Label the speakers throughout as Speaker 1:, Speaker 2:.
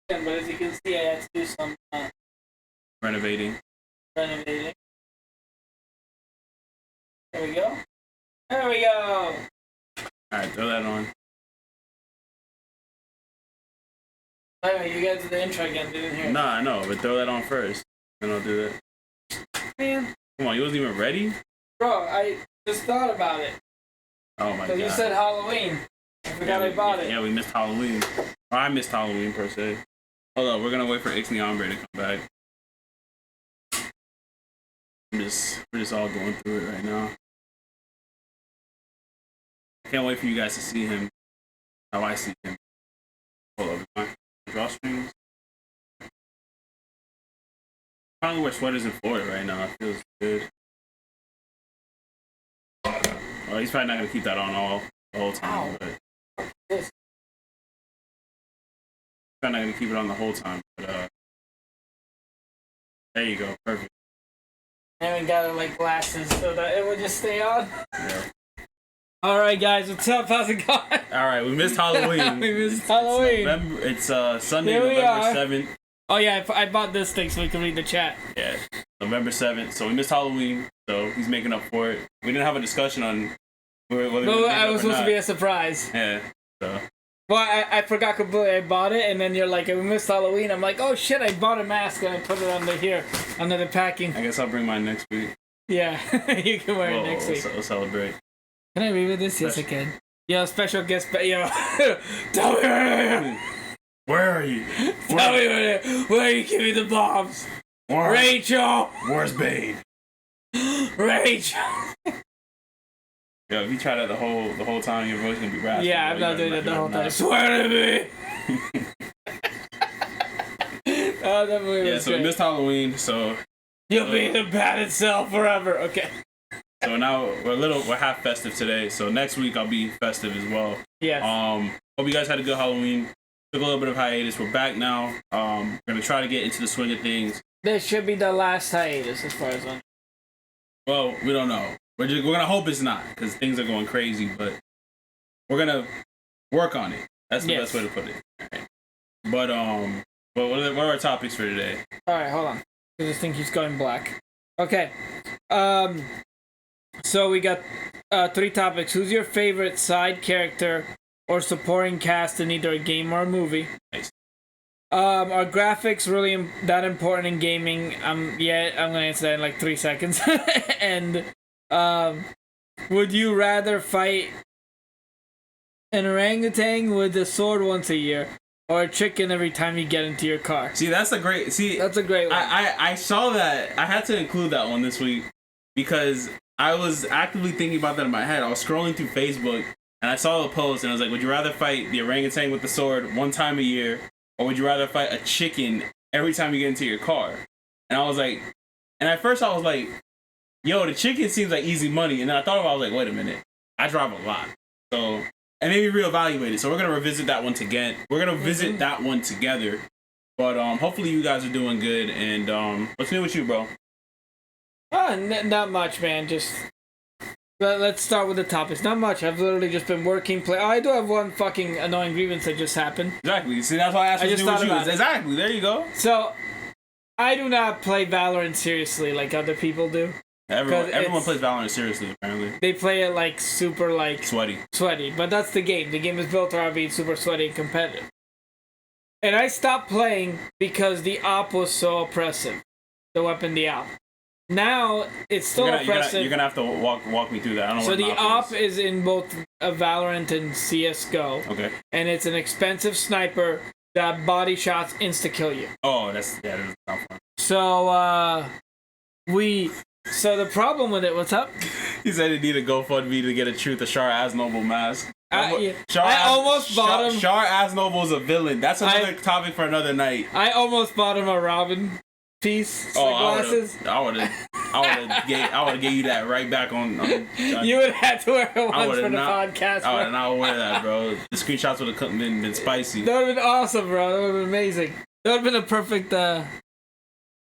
Speaker 1: But as you can see, I had to do some
Speaker 2: renovating.
Speaker 1: There we go. There we go.
Speaker 2: Alright, throw that on.
Speaker 1: Anyway, you guys did the intro again, didn't hear?
Speaker 2: Nah, I know, but throw that on first. Then I'll do that.
Speaker 1: Man.
Speaker 2: Come on, you wasn't even ready?
Speaker 1: Bro, I just thought about it.
Speaker 2: Oh my god.
Speaker 1: Because you said Halloween. I forgot I bought it.
Speaker 2: Yeah, we missed Halloween. Or I missed Halloween, per se. Hold on, we're gonna wait for Ixney Ombre to come back. We're just all going through it right now. I can't wait for you guys to see him. How I see him. Hold up, drawstrings. Finally wear sweaters in Florida right now. It feels good. Well, he's probably not gonna keep that on the whole time, but
Speaker 1: This.
Speaker 2: probably not gonna keep it on the whole time. But there you go, perfect.
Speaker 1: And we got it like glasses so that it would just stay on.
Speaker 2: Yeah.
Speaker 1: Alright guys, what's up? How's it going?
Speaker 2: Alright, we missed Halloween.
Speaker 1: We missed Halloween.
Speaker 2: It's Sunday,
Speaker 1: Here we
Speaker 2: November
Speaker 1: are.
Speaker 2: 7th.
Speaker 1: Oh yeah, I bought this thing so we can read the chat.
Speaker 2: Yeah, November 7th. So we missed Halloween, so he's making up for it. We didn't have a discussion on whether we
Speaker 1: I was supposed to be a surprise.
Speaker 2: Yeah, so.
Speaker 1: Well, I forgot completely. I bought it, and then you're like, we missed Halloween. I'm like, oh shit, I bought a mask and I put it under here, under the packing.
Speaker 2: I guess I'll bring mine next week.
Speaker 1: Yeah, you can wear it next week.
Speaker 2: We'll celebrate.
Speaker 1: Can I read with this? Yes, I can. Yo, special guest, yo. Tell me where
Speaker 2: Where are you?
Speaker 1: Tell me where are you giving the bombs? Rachel!
Speaker 2: Where's Bane?
Speaker 1: Rachel!
Speaker 2: Yo, if you try that the whole time, your voice gonna be raspy.
Speaker 1: Yeah, I'm not doing that the whole time. Swear to me! Oh, that movie
Speaker 2: yeah,
Speaker 1: was
Speaker 2: so
Speaker 1: great.
Speaker 2: we missed Halloween, so
Speaker 1: You'll be the padded cell forever. Okay.
Speaker 2: so now we're half festive today. So next week I'll be festive as well.
Speaker 1: Yes.
Speaker 2: Hope you guys had a good Halloween. Took a little bit of hiatus. We're back now. We're gonna try to get into the swing of things.
Speaker 1: This should be the last hiatus, as far as I'm.
Speaker 2: Well, we don't know. We're gonna hope it's not, because things are going crazy. But we're gonna work on it. That's the best way to put it. Right. But what are our topics for today?
Speaker 1: All right, hold on. This thing keeps going black. Okay. So we got 3 topics. Who's your favorite side character or supporting cast in either a game or a movie?
Speaker 2: Nice.
Speaker 1: Are graphics really that important in gaming? I'm gonna answer that in like 3 seconds. And would you rather fight an orangutan with a sword once a year, or a chicken every time you get into your car?
Speaker 2: See, that's a great one. I saw that. I had to include that one this week because I was actively thinking about that in my head. I was scrolling through Facebook and I saw a post and I was like, would you rather fight the orangutan with the sword one time a year, or would you rather fight a chicken every time you get into your car? And I was like, and at first I was like, yo, the chicken seems like easy money. And then I thought about it, I was like, wait a minute, I drive a lot. So, and maybe reevaluate it. So we're going to revisit that one together. We're going to visit that one together. But hopefully you guys are doing good. And what's new with you, bro?
Speaker 1: Not much, man. Just let's start with the topics. Not much. I've literally just been working. I do have one fucking annoying grievance that just happened.
Speaker 2: Exactly. See, that's why I asked what's new with you. Exactly. There you go.
Speaker 1: So, I do not play Valorant seriously like other people do.
Speaker 2: Everyone plays Valorant seriously, apparently.
Speaker 1: They play it like super like sweaty, but that's the game. The game is built around being super sweaty and competitive. And I stopped playing because the op was so oppressive. The weapon, the op. Now it's still oppressive.
Speaker 2: You're gonna have to walk me through that. I don't know.
Speaker 1: So the op is in both Valorant and CS:GO. Okay. And it's an expensive sniper that body shots insta kill you.
Speaker 2: Oh, that's not fun.
Speaker 1: So So the problem with it, what's up?
Speaker 2: He said he needed a GoFundMe to get a Truth of Shar Aznavour mask.
Speaker 1: I almost bought him.
Speaker 2: Shar Aznavour is a villain. That's another topic for another night.
Speaker 1: I almost bought him a Robin piece. Glasses.
Speaker 2: I would have gave you that right back on
Speaker 1: you would have to wear it once for the podcast.
Speaker 2: I would not wear that, bro. The screenshots would have been spicy.
Speaker 1: That would have been awesome, bro. That would have been amazing. That would have been a perfect.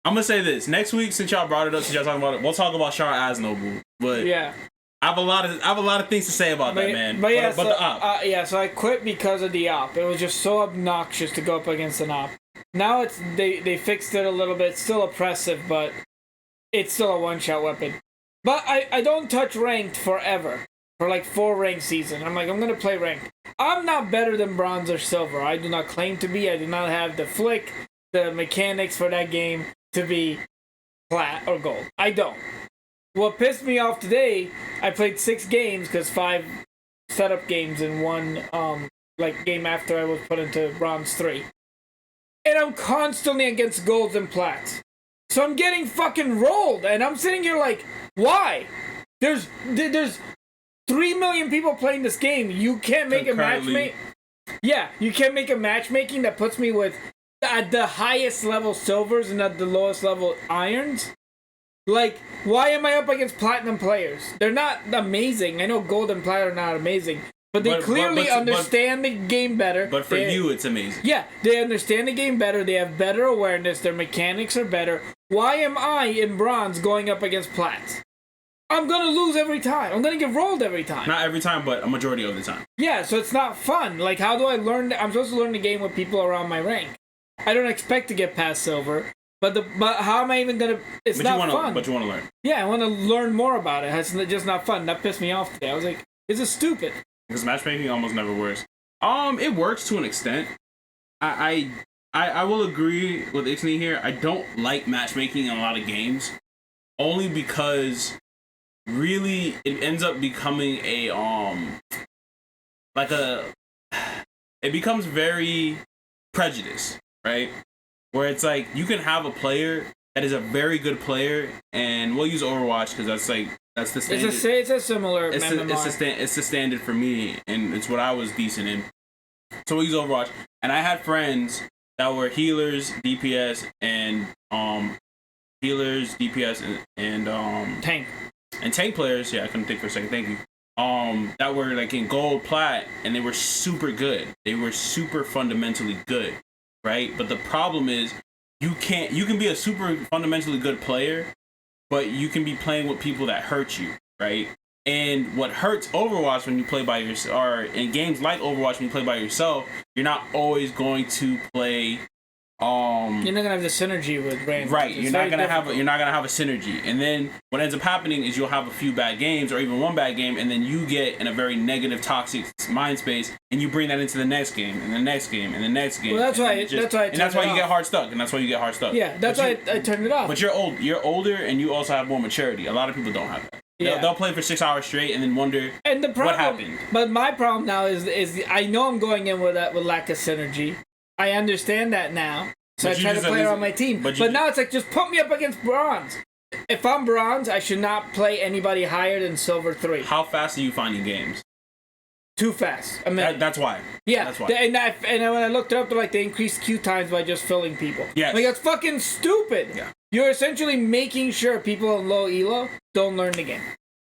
Speaker 2: I'm gonna say this next week, since y'all brought it up, since y'all talking about it, we'll talk about Shar Aznavour. But yeah, I have a lot of things to say about that, man. But the op.
Speaker 1: So I quit because of the op. It was just so obnoxious to go up against an op. Now they fixed it a little bit. It's still oppressive, but it's still a one-shot weapon. But I don't touch ranked forever. For like 4 ranked season. I'm like, I'm going to play ranked. I'm not better than bronze or silver. I do not claim to be. I do not have the flick, the mechanics for that game to be plat or gold. I don't. What pissed me off today, I played 6 games because 5 setup games and 1 like game after I was put into bronze 3. And I'm constantly against golds and plats. So I'm getting fucking rolled and I'm sitting here like, why? There's 3 million people playing this game. You can't make a matchmaking. Yeah, you can't make a matchmaking that puts me with at the highest level silvers and at the lowest level irons. Like, why am I up against platinum players? They're not amazing. I know gold and plat are not amazing, but they clearly understand the game better.
Speaker 2: But for you, it's amazing.
Speaker 1: Yeah, they understand the game better. They have better awareness. Their mechanics are better. Why am I in bronze going up against plats? I'm gonna lose every time. I'm gonna get rolled every time.
Speaker 2: Not every time, but a majority of the time.
Speaker 1: Yeah, so it's not fun. Like, how do I learn? I'm supposed to learn the game with people around my rank. I don't expect to get past silver, but how am I even gonna? It's not fun.
Speaker 2: But you want to learn.
Speaker 1: Yeah, I want to learn more about it. It's just not fun. That pissed me off today. I was like, this is stupid.
Speaker 2: Because matchmaking almost never works. It works to an extent. I will agree with Ixney here. I don't like matchmaking in a lot of games, only because really it ends up becoming a it becomes very prejudiced, right? Where it's like you can have a player that is a very good player, and we'll use Overwatch because that's the standard.
Speaker 1: It's a similar.
Speaker 2: It's the standard for me, and it's what I was decent in. So we'll use Overwatch, and I had friends that were healers, DPS, and
Speaker 1: tank.
Speaker 2: And tank players, yeah, I couldn't think for a second, thank you. That were like in gold, plat, and they were super good. They were super fundamentally good, right? But the problem is, you can be a super fundamentally good player, but you can be playing with people that hurt you, right? And what hurts Overwatch when you play by yourself, or in games like Overwatch when you play by yourself, you're not always going to play.
Speaker 1: You're not gonna have the synergy with random.
Speaker 2: Right, you're not gonna have a synergy, and then what ends up happening is you'll have a few bad games or even one bad game, and then you get in a very negative, toxic mind space, and you bring that into the next game, and the next game, and the next game.
Speaker 1: Well, that's why you
Speaker 2: get hard stuck,
Speaker 1: Yeah, that's why I turned it off.
Speaker 2: But you're older, and you also have more maturity. A lot of people don't have that. Yeah. They'll play for 6 hours straight and then wonder what happened.
Speaker 1: But my problem now is I know I'm going in with lack of synergy. I understand that now, so I try to play around my team. But now it's like, just put me up against bronze. If I'm bronze, I should not play anybody higher than silver 3.
Speaker 2: How fast are you finding games?
Speaker 1: Too fast.
Speaker 2: That's why.
Speaker 1: Yeah,
Speaker 2: that's why.
Speaker 1: And when I looked it up, they increased queue times by just filling people.
Speaker 2: Yeah,
Speaker 1: like, that's fucking stupid.
Speaker 2: Yeah.
Speaker 1: You're essentially making sure people in low elo don't learn the game.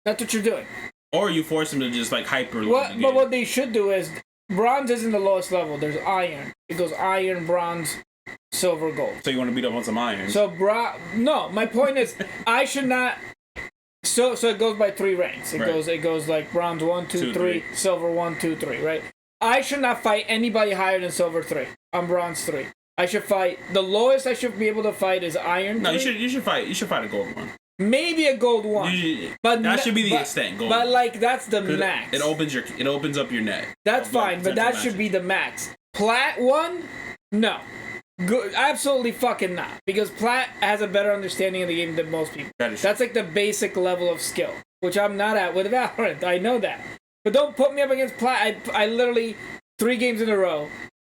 Speaker 1: That's what you're doing.
Speaker 2: Or you force them to just like hyper learn the game.
Speaker 1: But what they should do is, bronze isn't the lowest level. There's iron. It goes iron, bronze, silver, gold.
Speaker 2: So you want to beat up on some iron?
Speaker 1: No. My point is, I should not. So it goes by 3 ranks. It goes like bronze 1, 2, 3, silver 1, 2, 3. Right. I should not fight anybody higher than silver 3. I'm bronze 3. I should fight. The lowest I should be able to fight is iron.
Speaker 2: No, 3. You should fight a gold one.
Speaker 1: Maybe a gold 1. But
Speaker 2: that should be the extent. Gold.
Speaker 1: But like, that's the max.
Speaker 2: It opens up your net.
Speaker 1: That's fine, but that should be the max. Plat 1? No. Good, absolutely fucking not. Because Plat has a better understanding of the game than most people. That's like the basic level of skill, which I'm not at with Valorant. I know that. But don't put me up against Plat. I literally 3 games in a row.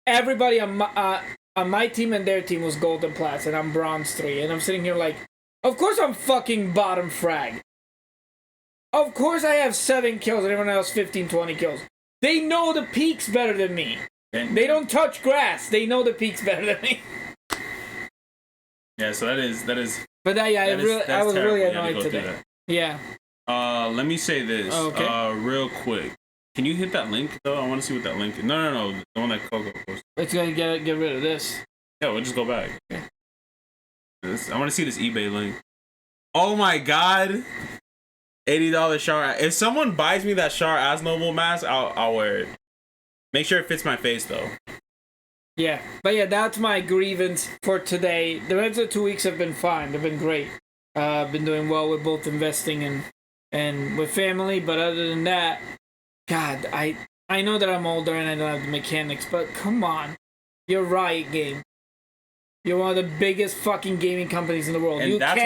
Speaker 1: Everybody on my team and their team was gold and plats, and I'm bronze 3. And I'm sitting here like, of course I'm fucking bottom frag. Of course I have 7 kills and everyone else 15, 20 kills. They know the peaks better than me. They don't touch grass. They know the peaks better than me.
Speaker 2: Yeah, so that is.
Speaker 1: But I was really annoyed today. Yeah.
Speaker 2: Let me say this.
Speaker 1: Okay.
Speaker 2: Real quick. Can you hit that link though? I want to see what that link is. No. The one that Coco posted.
Speaker 1: It's gonna get rid of this.
Speaker 2: Yeah, we'll just go back. Okay. I want to see this eBay link. Oh my god. $80 Char. If someone buys me that Char Asnoble mask, I'll wear it. Make sure it fits my face though.
Speaker 1: Yeah, but yeah, that's my grievance for today. The rest of the 2 weeks have been fine. They've been great. I've been doing well with both investing and with family. But other than that, God, I know that I'm older and I don't have the mechanics. But come on, you're Riot Game. You're one of the biggest fucking gaming companies in the world.
Speaker 2: And that's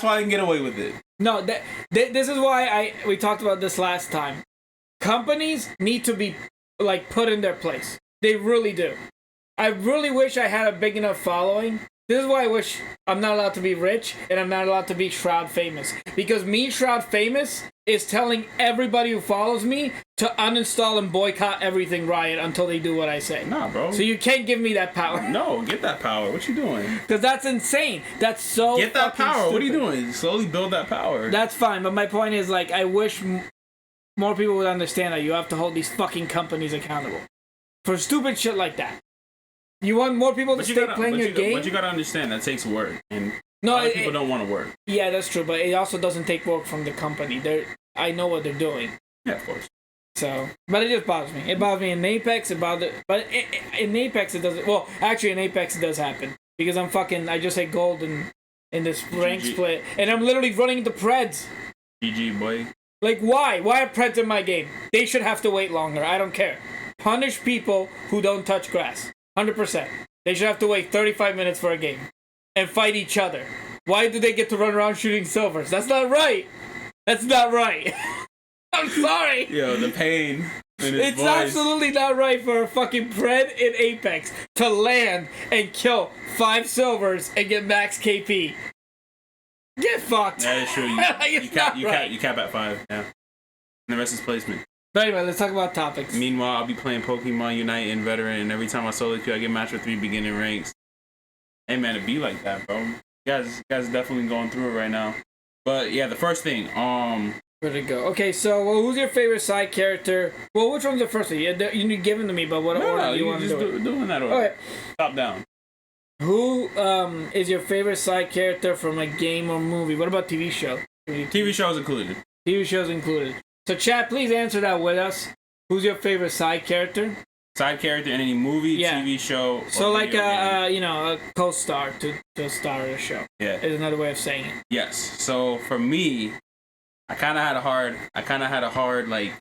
Speaker 2: why they can get away with it.
Speaker 1: No, this is why we talked about this last time. Companies need to be like put in their place. They really do. I really wish I had a big enough following. This is why I wish I'm not allowed to be rich and I'm not allowed to be Shroud famous. Because me, Shroud famous, is telling everybody who follows me to uninstall and boycott everything Riot until they do what I say.
Speaker 2: Nah, bro.
Speaker 1: So you can't give me that power.
Speaker 2: No, get that power. What you doing?
Speaker 1: Because that's insane. That's so
Speaker 2: get that power.
Speaker 1: Stupid.
Speaker 2: What are you doing? Slowly build that power.
Speaker 1: That's fine, but my point is, like, I wish more people would understand that you have to hold these fucking companies accountable for stupid shit like that. You want more people to stay playing your game?
Speaker 2: But you gotta understand, that takes work. And a lot of people don't want to work.
Speaker 1: Yeah, that's true, but it also doesn't take work from the company. I know what they're doing.
Speaker 2: Yeah, of course.
Speaker 1: So, but it just bothers me. It bothers me in Apex, in Apex it doesn't, well, actually in Apex it does happen. Because I just hit gold in this rank split, and I'm literally running into Preds.
Speaker 2: GG, boy.
Speaker 1: Like, why? Why are Preds in my game? They should have to wait longer. I don't care. Punish people who don't touch grass. 100%. They should have to wait 35 minutes for a game and fight each other. Why do they get to run around shooting silvers? That's not right. That's not right. I'm sorry.
Speaker 2: Yo, the pain in his
Speaker 1: It's
Speaker 2: voice.
Speaker 1: absolutely not right for a fucking Pred in Apex to land and kill 5 silvers and get max KP. Get fucked.
Speaker 2: That is true. You cap at 5. Yeah. And the rest is placement.
Speaker 1: But anyway, let's talk about topics.
Speaker 2: Meanwhile, I'll be playing Pokemon Unite and Veteran, and every time I solo queue, I get matched with 3 beginning ranks. Hey man, it be like that, bro. You guys definitely going through it right now. But yeah, the first thing,
Speaker 1: where'd it go? Okay, so who's your favorite side character? Well, which one's the first one? You need give them to me, but what order do you want to do it?
Speaker 2: Doing that order.
Speaker 1: Okay.
Speaker 2: Top down.
Speaker 1: Who is your favorite side character from a game or movie? What about TV show?
Speaker 2: TV shows included.
Speaker 1: TV shows included. So chat, please answer that with us. Who's your favorite side character?
Speaker 2: Side character in any movie, TV show.
Speaker 1: So like a co-star to star of the show.
Speaker 2: Yeah.
Speaker 1: Is another way of saying it.
Speaker 2: Yes. So for me, I kind of had a hard like.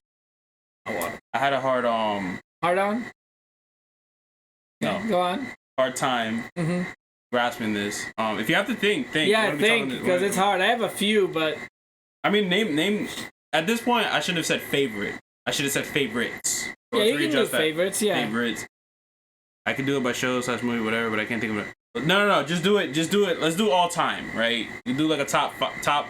Speaker 2: I had a hard
Speaker 1: Hard on.
Speaker 2: No.
Speaker 1: Go on.
Speaker 2: Hard time. Grasping this. If you have to think.
Speaker 1: Yeah, think because it's hard. I have a few, but.
Speaker 2: I mean, name. At this point, I shouldn't have said favorite. I should have said favorites.
Speaker 1: Yeah, you can do favorites. Yeah.
Speaker 2: Favorites. I can do it by show / movie, whatever, but I can't think of it. No. Just do it. Let's do all time, right? You do like a top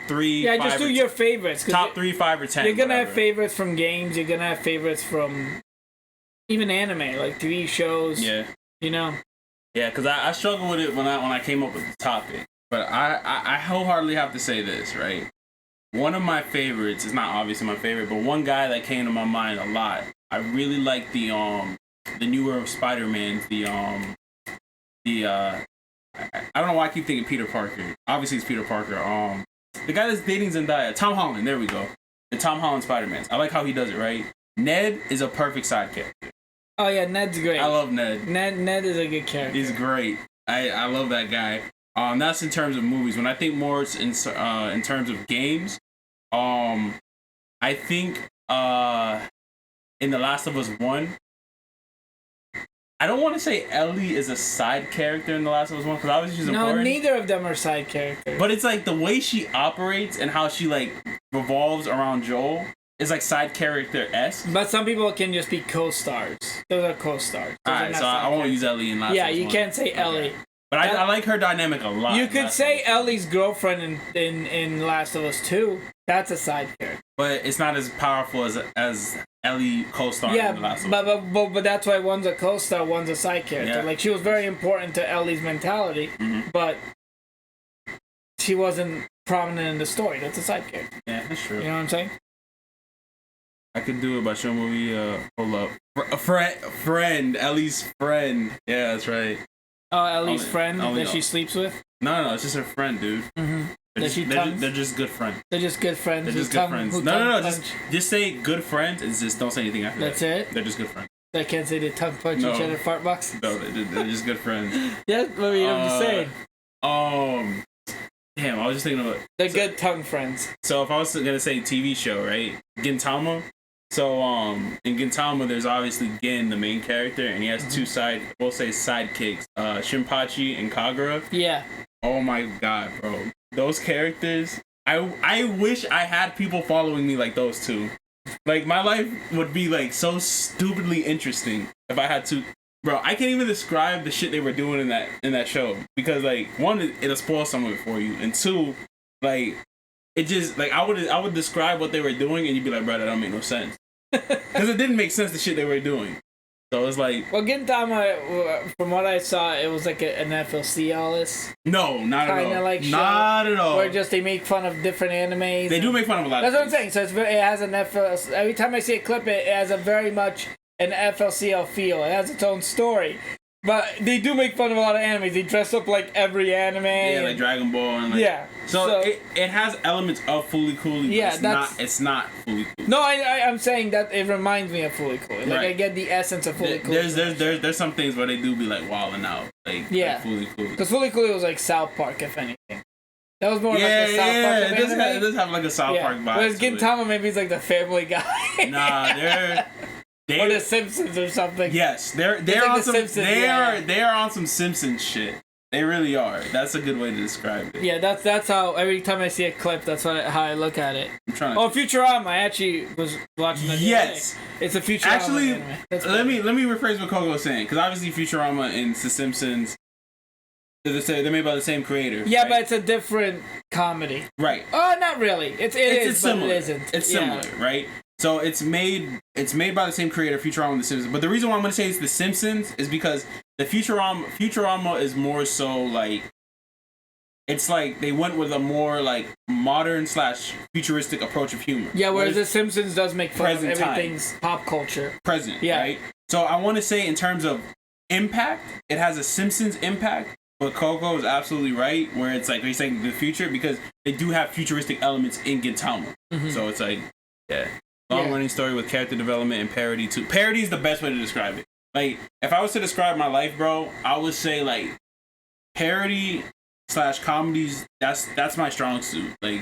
Speaker 2: 3.
Speaker 1: Yeah, just do your favorites.
Speaker 2: Top 3, 5, or 10.
Speaker 1: You're gonna have favorites from games. You're gonna have favorites from even anime, like TV shows.
Speaker 2: Yeah.
Speaker 1: You know.
Speaker 2: Yeah, because I struggled with it when I came up with the topic, but I wholeheartedly have to say this, right? One of my favorites is not obviously my favorite, but one guy that came to my mind a lot. I really like the newer Spider-Man. I don't know why I keep thinking Peter Parker. Obviously, it's Peter Parker. The guy that's dating Zendaya, Tom Holland. There we go. The Tom Holland Spider-Man. I like how he does it. Right. Ned is a perfect side character. Oh
Speaker 1: yeah, Ned's great.
Speaker 2: I love Ned.
Speaker 1: Ned is a good character.
Speaker 2: He's great. I love that guy. That's in terms of movies. When I think more in terms of games, I think in The Last of Us 1, I don't want to say Ellie is a side character in The Last of Us 1 because obviously she's important.
Speaker 1: No, neither of them are side characters.
Speaker 2: But it's like the way she operates and how she like revolves around Joel is like side character-esque.
Speaker 1: But some people can just be co-stars. Those are co-stars.
Speaker 2: Alright, so I won't use Ellie in Last of Us 1.
Speaker 1: Yeah, you can't say Ellie.
Speaker 2: But I like her dynamic a lot.
Speaker 1: You could say Ellie's girlfriend in Last of Us 2. That's a side character.
Speaker 2: But it's not as powerful as Ellie co-star in The Last of Us.
Speaker 1: But that's why one's a co-star, one's a side character.
Speaker 2: Yeah.
Speaker 1: Like, she was very important to Ellie's mentality, but she wasn't prominent in the story. That's a side character.
Speaker 2: Yeah, that's true.
Speaker 1: You know what I'm saying?
Speaker 2: I could do it by show movie. Hold up. A friend. Ellie's friend. Yeah, that's right.
Speaker 1: Oh, Ellie's friend that she sleeps with?
Speaker 2: No, it's just her friend, dude. They're just good friends.
Speaker 1: They're just good friends.
Speaker 2: They're just good friends. No. Just say good friends and just don't say anything after
Speaker 1: That's
Speaker 2: that.
Speaker 1: it?
Speaker 2: They're just good friends.
Speaker 1: I can't say they tongue punch each other fart box.
Speaker 2: No, they're just good friends.
Speaker 1: Yeah, I mean, I'm just saying.
Speaker 2: Damn, I was just thinking about.
Speaker 1: They're good tongue friends.
Speaker 2: So if I was gonna say TV show, right? Gintama. So in Gintama, there's obviously Gin, the main character, and he has two sidekicks, Shinpachi and Kagura.
Speaker 1: Yeah.
Speaker 2: Oh my god, bro. Those characters, I wish I had people following me like those two. Like, my life would be, like, so stupidly interesting if I had to. Bro, I can't even describe the shit they were doing in that show. Because, like, one, it'll spoil some of it for you. And two, like, it just, like, I would describe what they were doing and you'd be like, bro, that don't make no sense. Because it didn't make sense, the shit they were doing. So it's like...
Speaker 1: Well, Gintama, from what I saw, it was like an FLC-less.
Speaker 2: No, not at all.
Speaker 1: Kind of like show.
Speaker 2: Not at all.
Speaker 1: Where just they make fun of different animes.
Speaker 2: They do make fun of a lot
Speaker 1: of things. That's what I'm saying. So it has an FLC... Every time I see a clip, it has a very much an FLCL feel. It has its own story. But they do make fun of a lot of animes. They dress up like every anime.
Speaker 2: Yeah, like Dragon Ball. And like,
Speaker 1: yeah.
Speaker 2: So it has elements of Fooly Cooly, but it's not Fooly Cooly.
Speaker 1: No, I'm saying that it reminds me of Fooly Cooly. Like, I get the essence of Fooly Cooly.
Speaker 2: There's some things where they do be like wilding out. Like Fooly Cooly.
Speaker 1: Because Fooly Cooly was like South Park, if anything. That was more like a South Park.
Speaker 2: It does have like a South Park vibe.
Speaker 1: Whereas Gintama, maybe he's like the Family Guy.
Speaker 2: Nah,
Speaker 1: or the Simpsons or something.
Speaker 2: Yes, they're
Speaker 1: like
Speaker 2: on some
Speaker 1: Simpsons,
Speaker 2: they are on some Simpsons shit. They really are. That's a good way to describe it.
Speaker 1: Yeah, that's how every time I see a clip, that's how I look at it.
Speaker 2: I'm trying to
Speaker 1: Futurama! I actually was watching that.
Speaker 2: Yes,
Speaker 1: it's a Futurama.
Speaker 2: Actually,
Speaker 1: anime.
Speaker 2: let me rephrase what Coco was saying, because obviously Futurama and The Simpsons, they're made by the same creator.
Speaker 1: Yeah,
Speaker 2: right?
Speaker 1: but it's a different comedy.
Speaker 2: Right.
Speaker 1: Oh, not really. It's
Speaker 2: similar.
Speaker 1: But it isn't.
Speaker 2: It's similar, right? So it's made by the same creator, Futurama and The Simpsons. But the reason why I'm going to say it's The Simpsons is because the Futurama is more so like, it's like they went with a more like modern / futuristic approach of humor.
Speaker 1: Yeah, whereas The Simpsons does make fun of everything's pop culture.
Speaker 2: Present,
Speaker 1: yeah.
Speaker 2: Right? So I want to say in terms of impact, it has a Simpsons impact, but Coco is absolutely right, where it's like, he's saying the future, because they do have futuristic elements in Gintama. Mm-hmm. So it's like, yeah. Long running story with character development and parody too. Parody is the best way to describe it. Like, if I was to describe my life, bro, I would say like parody / comedies. That's my strong suit. Like,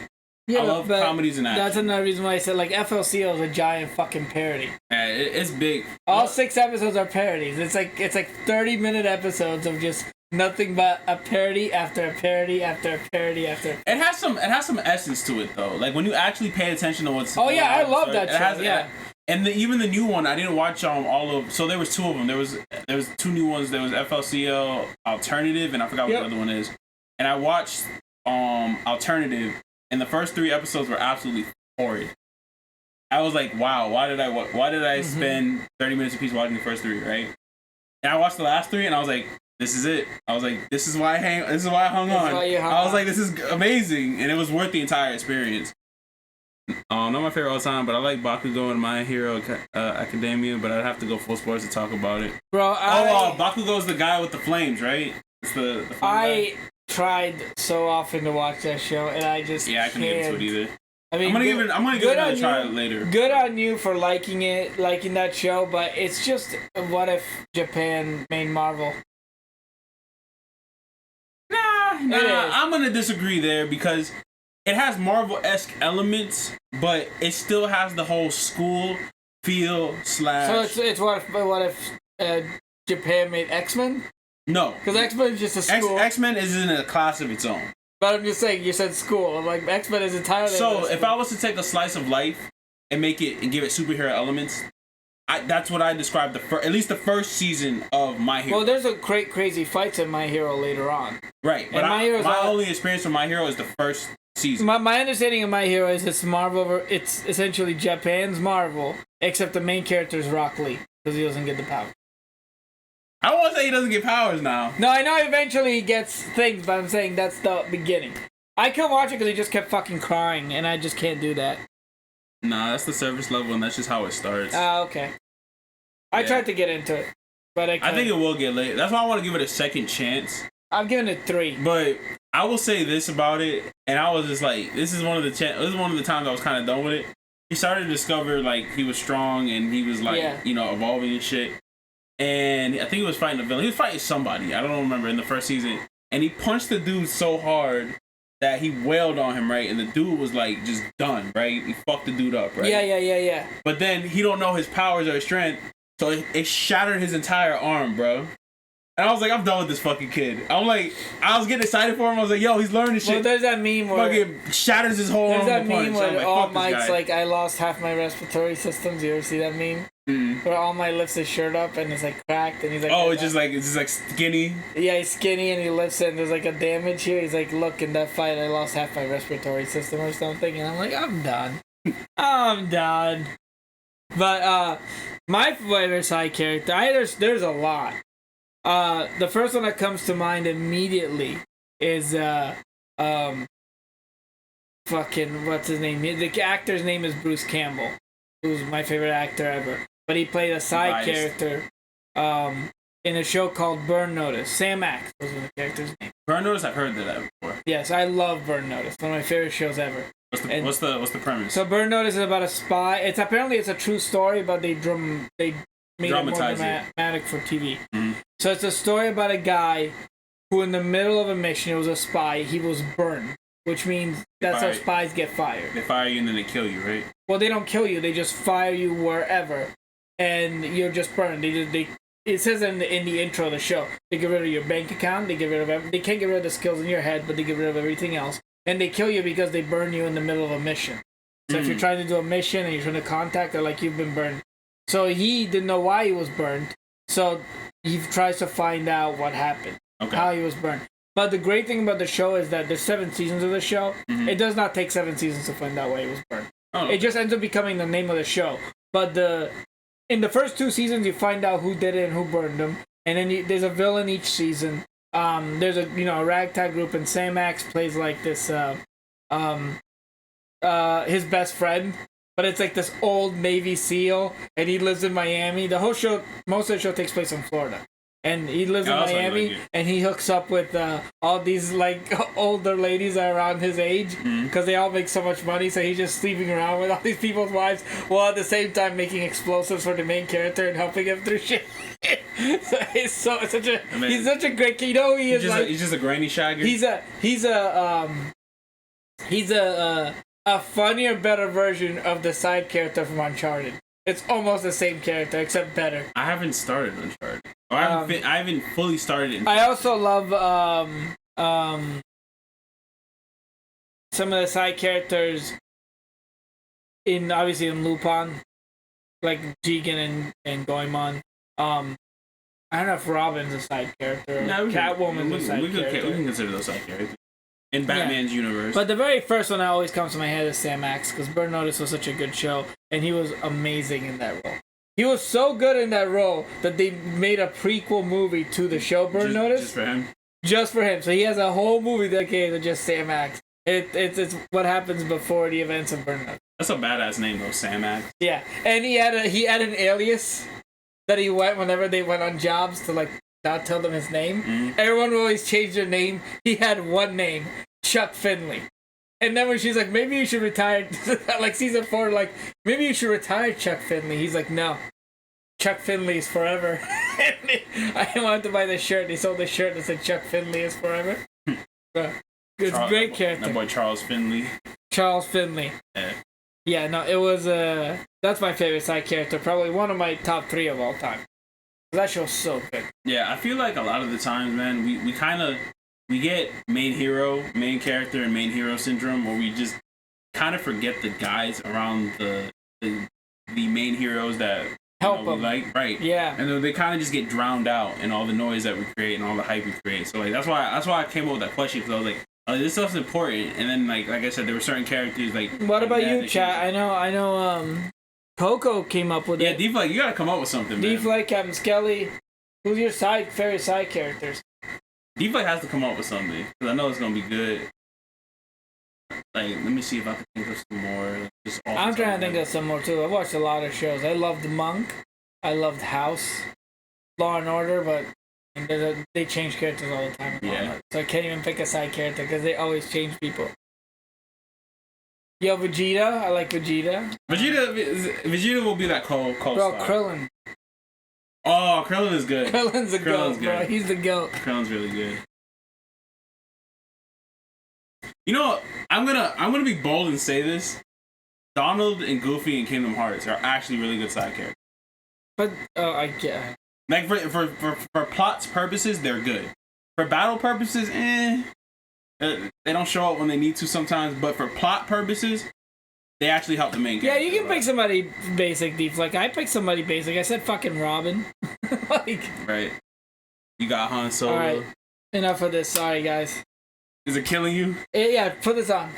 Speaker 2: I love comedies and action.
Speaker 1: That's another reason why I said like FLCL is a giant fucking parody.
Speaker 2: Yeah, it's big.
Speaker 1: All 6 episodes are parodies. It's like 30-minute episodes of just nothing but a parody after a parody after a parody after.
Speaker 2: It has some essence to it though. Like when you actually pay attention to what's.
Speaker 1: Oh yeah, I love that show. Yeah.
Speaker 2: And even the new one, I didn't watch all of. So there was 2 of them. There was 2 new ones. There was FLCL Alternative, and I forgot what the other one is. And I watched Alternative, and the first 3 episodes were absolutely horrid. I was like, wow, why did I spend 30 minutes apiece watching the first 3, right? And I watched the last 3, and I was like, this is it. I was like, this is why I hung on. I was like, this is amazing, and it was worth the entire experience. Not my favorite all the time, but I like Bakugo and My Hero Academia, but I'd have to go full sports to talk about it.
Speaker 1: Bro,
Speaker 2: Bakugo's the guy with the flames, right? It's the
Speaker 1: I tried so often to watch that show, and I just
Speaker 2: I couldn't get into it either.
Speaker 1: I mean,
Speaker 2: I'm gonna give it another try later.
Speaker 1: Good on you for liking that show, but it's just, what if Japan made Marvel?
Speaker 2: Nah, I'm gonna disagree there, because it has Marvel-esque elements, but it still has the whole school feel /
Speaker 1: So it's what if Japan made X-Men?
Speaker 2: No,
Speaker 1: because X-Men is just a school.
Speaker 2: X-Men is in a class of its own.
Speaker 1: But I'm just saying, you said school. I'm like, X-Men is entirely.
Speaker 2: So if I was to take a slice of life and make it and give it superhero elements, that's what I described at least the first season of My Hero.
Speaker 1: Well, there's a crazy fights in My Hero later on.
Speaker 2: Right, but my only experience with My Hero is the first season.
Speaker 1: My understanding of My Hero is it's Marvel. It's essentially Japan's Marvel, except the main character is Rock Lee because he doesn't get the power.
Speaker 2: I don't want to say he doesn't get powers now.
Speaker 1: No, I know eventually he gets things, but I'm saying that's the beginning. I couldn't watch it because he just kept fucking crying, and I just can't do that.
Speaker 2: Nah, that's the surface level, and that's just how it starts.
Speaker 1: Okay. I tried to get into it, but I
Speaker 2: think it will get late. That's why I want to give it a second chance.
Speaker 1: I'm giving it 3.
Speaker 2: But I will say this about it, and I was just like, this is one of the times I was kind of done with it. he started to discover like he was strong and he was like evolving and shit. And I think he was fighting a villain. He was fighting somebody. I don't remember in the first season. And he punched the dude so hard that he wailed on him, right? And the dude was like just done, right? He fucked the dude up, right?
Speaker 1: Yeah.
Speaker 2: But then he don't know his powers or his strength, so it shattered his entire arm, bro. And I was like, I'm done with this fucking kid. I was getting excited for him. I was like, yo, he's learning shit.
Speaker 1: Well, there's that meme where
Speaker 2: fucking shatters his whole arm.
Speaker 1: There's that meme where All Might's like, I lost half my respiratory systems. You ever see that meme? Where All Might lifts his shirt up and it's like cracked and he's like,
Speaker 2: oh, it's just like skinny.
Speaker 1: Yeah, he's skinny and he lifts it and there's like a damage here. He's like, look, in that fight, I lost half my respiratory system or something. And I'm like, I'm done. I'm done. But my favorite side character, there's a lot. The first one that comes to mind immediately is fucking what's his name? The actor's name is Bruce Campbell, who's my favorite actor ever. But he played a side character in a show called Burn Notice. Sam Axe was the character's name.
Speaker 2: Burn Notice, I've heard that before.
Speaker 1: Yes, I love Burn Notice. One of my favorite shows ever.
Speaker 2: What's the premise?
Speaker 1: So Burn Notice is about a spy. It's a true story, but they made it more dramatic for TV. Mm-hmm. So it's a story about a guy who, in the middle of a mission, it was a spy. He was burned, which means that's how spies get fired.
Speaker 2: They fire you and then they kill you, right?
Speaker 1: Well, they don't kill you. They just fire you wherever, and you're just burned. It says in the intro of the show, they get rid of your bank account. They can't get rid of the skills in your head, but they get rid of everything else. And they kill you because they burn you in the middle of a mission. So if you're trying to do a mission and you're trying to contact, they're like, you've been burned. So he didn't know why he was burned. So he tries to find out what happened, how he was burned. But the great thing about the show is that there's 7 seasons of the show. Mm-hmm. It does not take 7 seasons to find out why he was burned. Oh. It just ends up becoming the name of the show. But in the first 2 seasons, you find out who did it and who burned them. And then there's a villain each season. There's a ragtag group, and Sam Axe plays like this his best friend. But it's like this old Navy SEAL, and he lives in Miami. The whole show, most of the show takes place in Florida. And he lives in Miami, and he hooks up with all these like older ladies that are around his age, because they all make so much money. So he's just sleeping around with all these people's wives, while at the same time making explosives for the main character and helping him through shit. So he's such a great kid. You know who he is?
Speaker 2: He's just a granny shagger.
Speaker 1: He's a funnier, better version of the side character from Uncharted. It's almost the same character, except better.
Speaker 2: I haven't started Uncharted. I haven't fully started it.
Speaker 1: I also love some of the side characters obviously in Lupin, like Jigen and Goemon. I don't know if Robin's a side character. No, Catwoman's a side character.
Speaker 2: We can consider those side characters in Batman's universe.
Speaker 1: But the very first one that always comes to my head is Sam Axe, because Burn Notice was such a good show, and he was amazing in that role. He was so good in that role that they made a prequel movie to the show Burn Notice.
Speaker 2: Just for him?
Speaker 1: Just for him. So he has a whole movie dedicated to just Sam Axe. It's what happens before the events of Burn Notice.
Speaker 2: That's a badass name though, Sam Axe.
Speaker 1: Yeah, and he had an alias that he went whenever they went on jobs to like not tell them his name. Mm-hmm. Everyone would always change their name. He had one name, Chuck Finley. And then when she's like, maybe you should retire, like season 4, like, maybe you should retire, Chuck Finley. He's like, no, Chuck Finley is forever. I wanted to buy the shirt. They sold the shirt that said Chuck Finley is forever. It's a great character.
Speaker 2: That boy Charles Finley.
Speaker 1: Charles Finley. Yeah, no, it was, that's my favorite side character. Probably one of my top 3 of all time. That show's so good.
Speaker 2: Yeah, I feel like a lot of the times, man, we get main character, and main hero syndrome, where we just kind of forget the guys around the main heroes that
Speaker 1: help them.
Speaker 2: We like, right?
Speaker 1: Yeah,
Speaker 2: and then they kind of just get drowned out in all the noise that we create and all the hype we create. So like that's why I came up with that question, because I was like, oh, this stuff's important. And then like I said, there were certain characters like.
Speaker 1: What about you, chat? I know. Coco came up with it.
Speaker 2: Yeah, D-Flight, you gotta come up with something, man.
Speaker 1: D-Flight, Captain Skelly. Who's your favorite side characters?
Speaker 2: D-Flight has to come up with something, because I know it's gonna be good. Like, let me see if I can think of some more.
Speaker 1: I'm trying to think of some more, too. I've watched a lot of shows. I loved Monk. I loved House. Law and Order, but they change characters all the time.
Speaker 2: Yeah.
Speaker 1: So I can't even pick a side character, because they always change people. Yo, Vegeta. I like Vegeta.
Speaker 2: Vegeta will be that cold
Speaker 1: bro,
Speaker 2: star.
Speaker 1: Krillin.
Speaker 2: Oh, Krillin is good.
Speaker 1: Krillin's a goat, bro. He's the goat.
Speaker 2: Krillin's really good. You know what? I'm gonna be bold and say this. Donald and Goofy in Kingdom Hearts are actually really good side characters.
Speaker 1: But I get.
Speaker 2: Like for plot's purposes, they're good. For battle purposes, they don't show up when they need to sometimes. But for plot purposes, they actually help the main character.
Speaker 1: Yeah, you can pick somebody basic, deep. Like I picked somebody basic. I said fucking Robin. Like.
Speaker 2: Right. You got Han Solo.
Speaker 1: All right. Enough of this. Sorry, guys.
Speaker 2: Is it killing you?
Speaker 1: Yeah, put this on.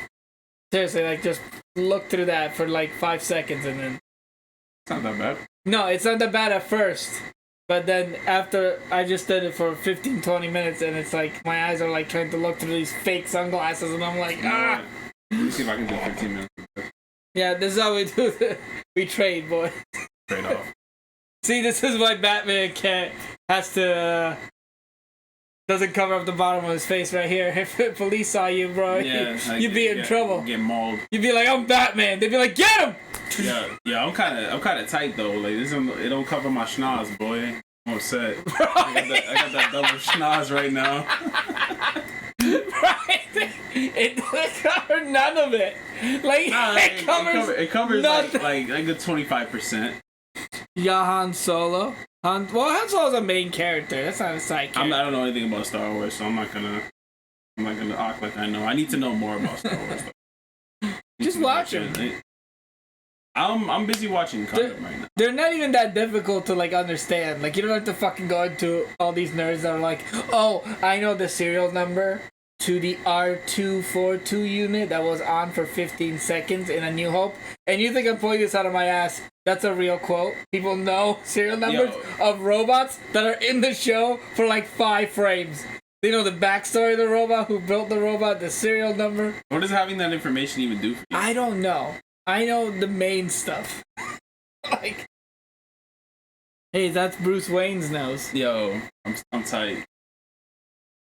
Speaker 1: Seriously, like, just look through that for, like, 5 seconds and then...
Speaker 2: It's not that bad.
Speaker 1: No, it's not that bad at first. But then after, I just did it for 15, 20 minutes and it's like, my eyes are, like, trying to look through these fake sunglasses and I'm like, ah!
Speaker 2: Let me see if I can do 15 minutes.
Speaker 1: Yeah, this is how we do it. We trade, boy.
Speaker 2: Trade off.
Speaker 1: See, this is why Batman has to... doesn't cover up the bottom of his face right here. If the police saw you, bro, you'd be in trouble.
Speaker 2: Get mauled.
Speaker 1: You'd be like, I'm Batman. They'd be like, get him!
Speaker 2: Yeah, I'm kind of tight though. Like it don't cover my schnoz, boy. I'm upset. I got that double schnoz right now.
Speaker 1: Right? It doesn't cover none of it. Like it covers nothing.
Speaker 2: like a good 25%.
Speaker 1: Yeah, Han Solo. Han Solo's a main character. That's not a side character.
Speaker 2: I don't know anything about Star Wars, so I'm not gonna act like I know. I need to know more about Star Wars.
Speaker 1: Just watch them.
Speaker 2: I'm busy watching content right now.
Speaker 1: They're not even that difficult to like understand. Like you don't have to fucking go into all these nerds that are like, oh, I know the serial number to the R242 unit that was on for 15 seconds in A New Hope. And you think I'm pulling this out of my ass? That's a real quote. People know serial numbers of robots that are in the show for like 5 frames. They know the backstory of the robot, who built the robot, the serial number.
Speaker 2: What does having that information even do for you?
Speaker 1: I don't know. I know the main stuff. Like, hey, that's Bruce Wayne's nose.
Speaker 2: Yo, I'm tight.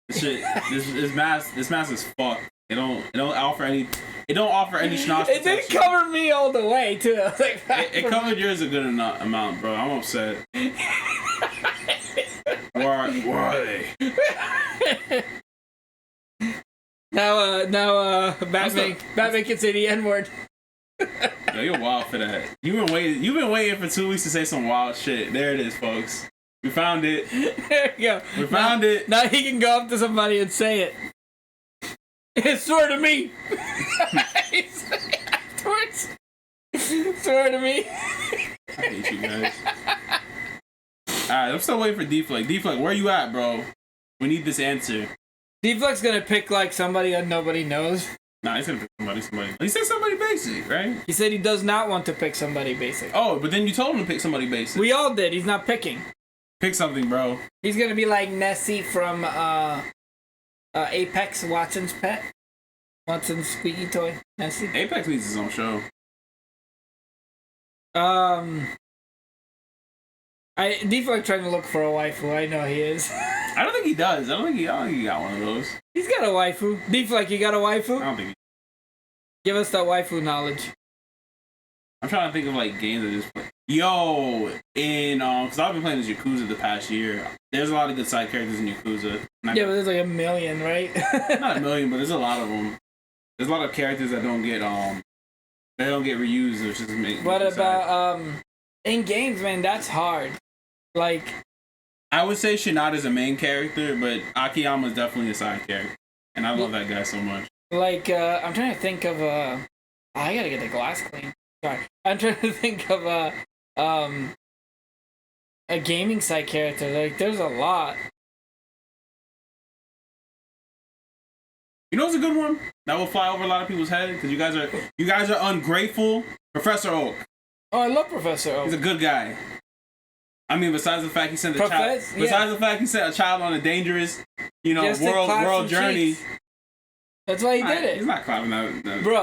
Speaker 2: This shit, this mask is fucked. It don't offer any schnoz.
Speaker 1: It didn't cover me all the way too. Like,
Speaker 2: it covered yours a good amount, bro. I'm upset. Where are they?
Speaker 1: Now, Batman can say the N-word.
Speaker 2: Yo, you're wild for that. You've been waiting for 2 weeks to say some wild shit. There it is, folks. We found it.
Speaker 1: There you go.
Speaker 2: We found it.
Speaker 1: Now he can go up to somebody and say it. It's swear to me. Afterwards. Swear to me.
Speaker 2: I hate you guys. Alright, I'm still waiting for D-Fleck. D-Fleck, where you at, bro? We need this answer.
Speaker 1: D-Fleck's gonna pick like somebody that nobody knows.
Speaker 2: Nah, he's gonna pick somebody. He said somebody basic, right?
Speaker 1: He said he does not want to pick somebody basic.
Speaker 2: Oh, but then you told him to pick somebody basic.
Speaker 1: We all did. He's not picking.
Speaker 2: Pick something, bro.
Speaker 1: He's gonna be like Nessie from Apex, Watson's pet. Watson's squeaky toy. Nessie.
Speaker 2: Apex needs his own show.
Speaker 1: D-Fleck trying to look for a waifu. I know he is.
Speaker 2: I don't think he does. I don't think he got one of those.
Speaker 1: He's got a waifu. D-Fleck, you got a waifu?
Speaker 2: I don't think he...
Speaker 1: Give us that waifu knowledge.
Speaker 2: I'm trying to think of like games that just play. Yo, because I've been playing this Yakuza the past year. There's a lot of good side characters in Yakuza.
Speaker 1: Yeah, but there's like 1 million, right?
Speaker 2: Not 1 million, but there's a lot of them. There's a lot of characters that don't get reused, which is amazing.
Speaker 1: What about in games, man? That's hard. Like,
Speaker 2: I would say Shinada's a main character, but Akiyama's definitely a side character, and I love that guy so much.
Speaker 1: Like, I'm trying to think of I gotta get the glass clean. Sorry, I'm trying to think of a gaming side character. Like, there's a lot.
Speaker 2: You know what's a good one that will fly over a lot of people's head because you guys are ungrateful. Professor Oak.
Speaker 1: Oh, I love Professor Oak.
Speaker 2: He's a good guy. I mean, besides the fact he sent a child on a dangerous, world journey.
Speaker 1: Cheeks. That's why he did it.
Speaker 2: He's not clapping out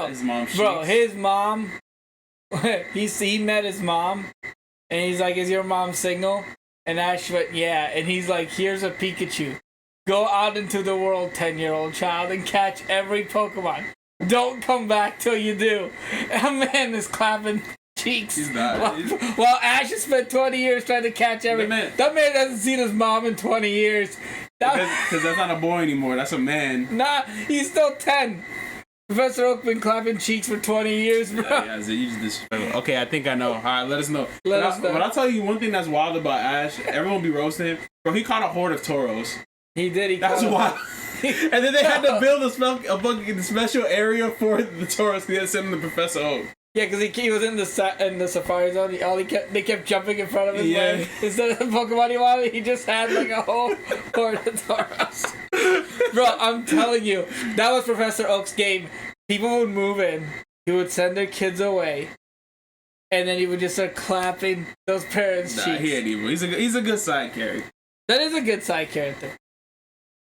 Speaker 2: his mom's cheeks.
Speaker 1: Bro, his mom. he met his mom, and he's like, "Is your mom single?" And Ash went, "Yeah." And he's like, "Here's a Pikachu. Go out into the world, 10-year-old child, and catch every Pokemon. Don't come back till you do. That man is clapping cheeks.
Speaker 2: He's not.
Speaker 1: Well, Ash has spent 20 years trying to catch everything. That man hasn't seen his mom in 20 years.
Speaker 2: Because that's not a boy anymore. That's a man.
Speaker 1: Nah, he's still 10. Professor Oak been clapping cheeks for 20 years, bro.
Speaker 2: Yeah, so you just disrespectful. Okay, I think I know. All right, let us know.
Speaker 1: Let us know.
Speaker 2: But I'll tell you one thing that's wild about Ash. Everyone be roasting him. Bro, he caught a horde of toros.
Speaker 1: He did.
Speaker 2: That's wild. And then they had to build a special area for the toros. They had to send him to Professor Oak.
Speaker 1: Yeah, because he was in the safari zone. They kept jumping in front of his leg. Instead of the Pokemon he wanted, he just had like a whole horde of toros. Bro, I'm telling you, that was Professor Oak's game. People would move in, he would send their kids away, and then he would just start clapping those parents' cheeks.
Speaker 2: He ain't evil. He's a good side character.
Speaker 1: That is a good side character.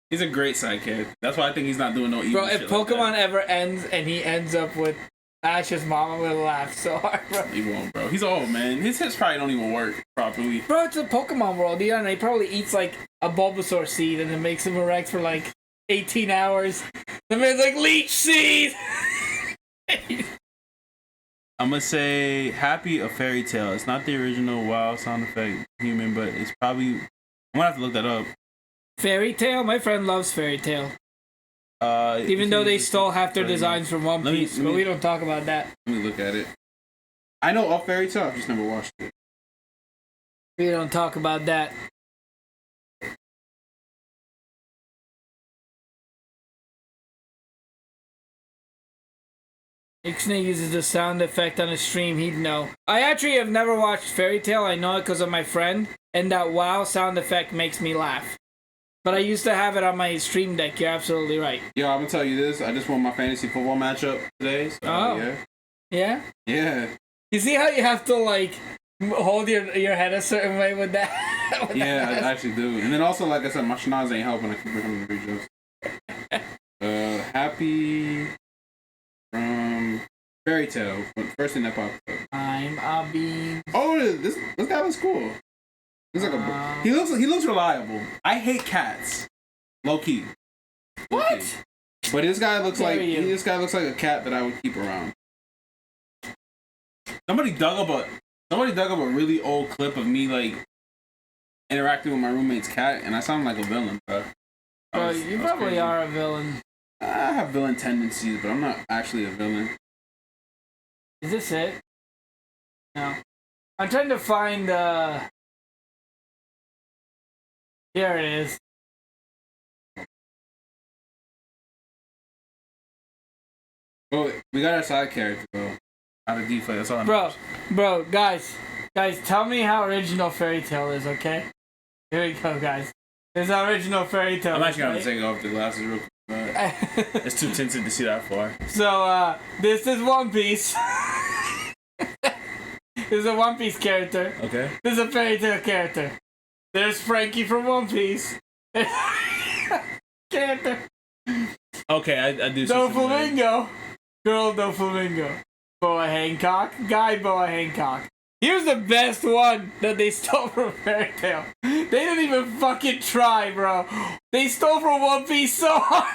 Speaker 2: He's a great side character. That's why I think he's not doing no evil.
Speaker 1: Bro, if Pokemon ever ends and he ends up with Ash's mom, I'm gonna laugh so hard, bro.
Speaker 2: He won't, bro. He's old, man. His hips probably don't even work properly.
Speaker 1: Bro, it's a Pokemon world. You know, he probably eats like a Bulbasaur seed and it makes him erect for like 18 hours. The man's like, leech seed!
Speaker 2: I'm gonna say Happy a Fairy Tale. It's not the original WoW sound effect human, but it's probably... I'm gonna have to look that up.
Speaker 1: Fairy Tale? My friend loves Fairy Tale. Even though they stole half their designs from One Piece, but we don't talk about that.
Speaker 2: Let me look at it. I know of Fairy Tale, I've just never watched it.
Speaker 1: We don't talk about that. Ixnay uses the sound effect on a stream, he'd know. I actually have never watched Fairy Tale, I know it because of my friend, and that WoW sound effect makes me laugh. But I used to have it on my stream deck. You're absolutely right.
Speaker 2: Yo, I'm gonna tell you this. I just won my fantasy football matchup today. So,
Speaker 1: yeah. Yeah?
Speaker 2: Yeah.
Speaker 1: You see how you have to, like, hold your head a certain way with that?
Speaker 2: Yeah, I actually do. And then also, like I said, my shenanigans ain't helping. I keep becoming rejokes. Happy from Fairy Tale. First thing that popped up.
Speaker 1: I'm a bean.
Speaker 2: Oh, this guy looks cool. He's like he looks reliable. I hate cats, low key.
Speaker 1: What?
Speaker 2: But this guy looks like a cat that I would keep around. Somebody dug up a really old clip of me like interacting with my roommate's cat, and I sound like a villain, bro.
Speaker 1: Bro, you probably are a villain.
Speaker 2: I have villain tendencies, but I'm not actually a villain.
Speaker 1: Is this it? No. I'm trying to find Here it is.
Speaker 2: Well, we got our side character, bro. Out of deflate, that's all.
Speaker 1: Bro, guys, tell me how original Fairy Tale is, okay? Here we go, guys. This is how original Fairy Tale.
Speaker 2: I'm actually gonna take off the glasses real quick. It's too tinted to see that far.
Speaker 1: So, this is One Piece. This is a One Piece character.
Speaker 2: Okay.
Speaker 1: This is a Fairy Tale character. There's Frankie from One Piece. Character.
Speaker 2: Okay, I do.
Speaker 1: Doflamingo. Girl Doflamingo. Boa Hancock. Guy Boa Hancock. Here's the best one that they stole from Fairy Tale. They didn't even fucking try, bro. They stole from One Piece so hard.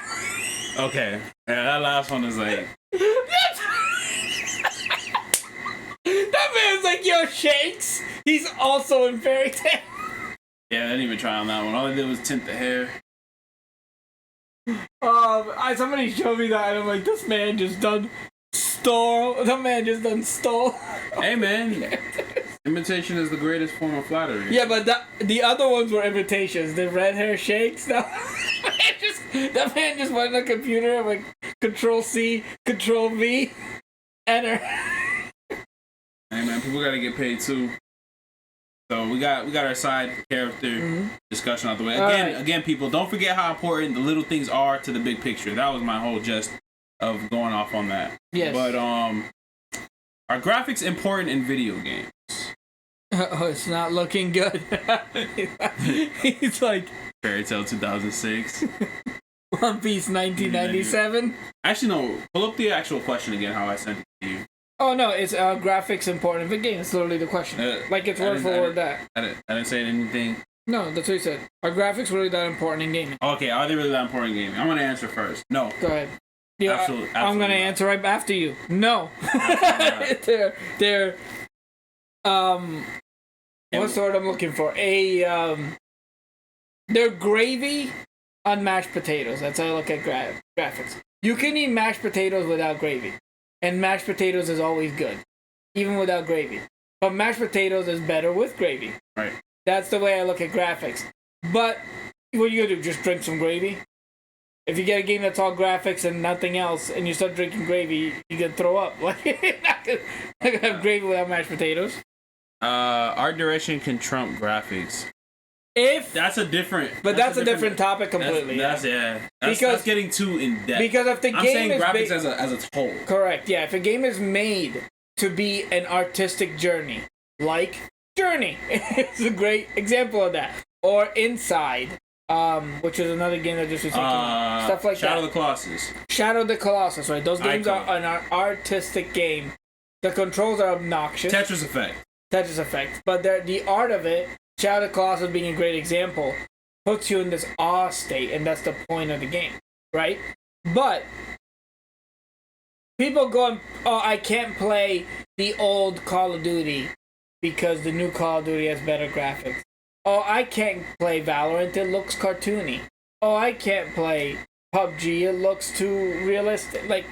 Speaker 2: Okay. Yeah, that last one is like...
Speaker 1: That man's like, yo, Shanks. He's also in Fairy Tale.
Speaker 2: Yeah, I didn't even try on that one. All I did was tint the hair.
Speaker 1: Somebody showed me that, and I'm like, this man just done stole. The man just done stole.
Speaker 2: Hey, man. Imitation is the greatest form of flattery.
Speaker 1: Yeah, but the other ones were imitations. The red hair Shakes. That man just went on the computer and like Control-C, Control-V, enter.
Speaker 2: Hey, man, people gotta get paid too. So we got our side character discussion out the way. Again, people, don't forget how important the little things are to the big picture. That was my whole gist of going off on that.
Speaker 1: Yes.
Speaker 2: But are graphics important in video games?
Speaker 1: Oh, it's not looking good. He's like
Speaker 2: Fairy Tale 2006.
Speaker 1: One Piece 1997.
Speaker 2: Actually, no. Pull up the actual question again. How I sent it to you.
Speaker 1: Oh no, it's graphics important in the game. It's literally the question. Like it's word for word that.
Speaker 2: I didn't say anything.
Speaker 1: No, that's what you said. Are graphics really that important in gaming?
Speaker 2: Okay, are they really that important in gaming? I'm gonna answer first. No.
Speaker 1: Go ahead. Yeah,
Speaker 2: absolutely.
Speaker 1: I'm gonna answer right after you. No, they're what's the word I'm looking for? They're gravy on mashed potatoes. That's how I look at graphics. You can eat mashed potatoes without gravy, and mashed potatoes is always good, even without gravy. But mashed potatoes is better with gravy.
Speaker 2: Right.
Speaker 1: That's the way I look at graphics. But what are you gonna do? Just drink some gravy? If you get a game that's all graphics and nothing else, and you start drinking gravy, you're gonna throw up. Like, you're not gonna have gravy without mashed potatoes.
Speaker 2: Art direction can trump graphics.
Speaker 1: If
Speaker 2: that's a different,
Speaker 1: that's a different topic completely.
Speaker 2: That's getting too in depth.
Speaker 1: Because if the game
Speaker 2: I'm saying graphics as a whole.
Speaker 1: Correct. Yeah. If a game is made to be an artistic journey, like Journey, it's a great example of that, or Inside, which is another game that just was stuff like
Speaker 2: Shadow
Speaker 1: that.
Speaker 2: of the Colossus.
Speaker 1: Shadow of the Colossus. Right. Those games are an artistic game. The controls are obnoxious.
Speaker 2: Tetris Effect. But the art of it. Shadow of the Colossus being a great example, puts you in this awe state, and that's the point of the game, right? But people going, oh, I can't play the old Call of Duty because the new Call of Duty has better graphics. Oh, I can't play Valorant, it looks cartoony. Oh, I can't play PUBG, it looks too realistic. Like,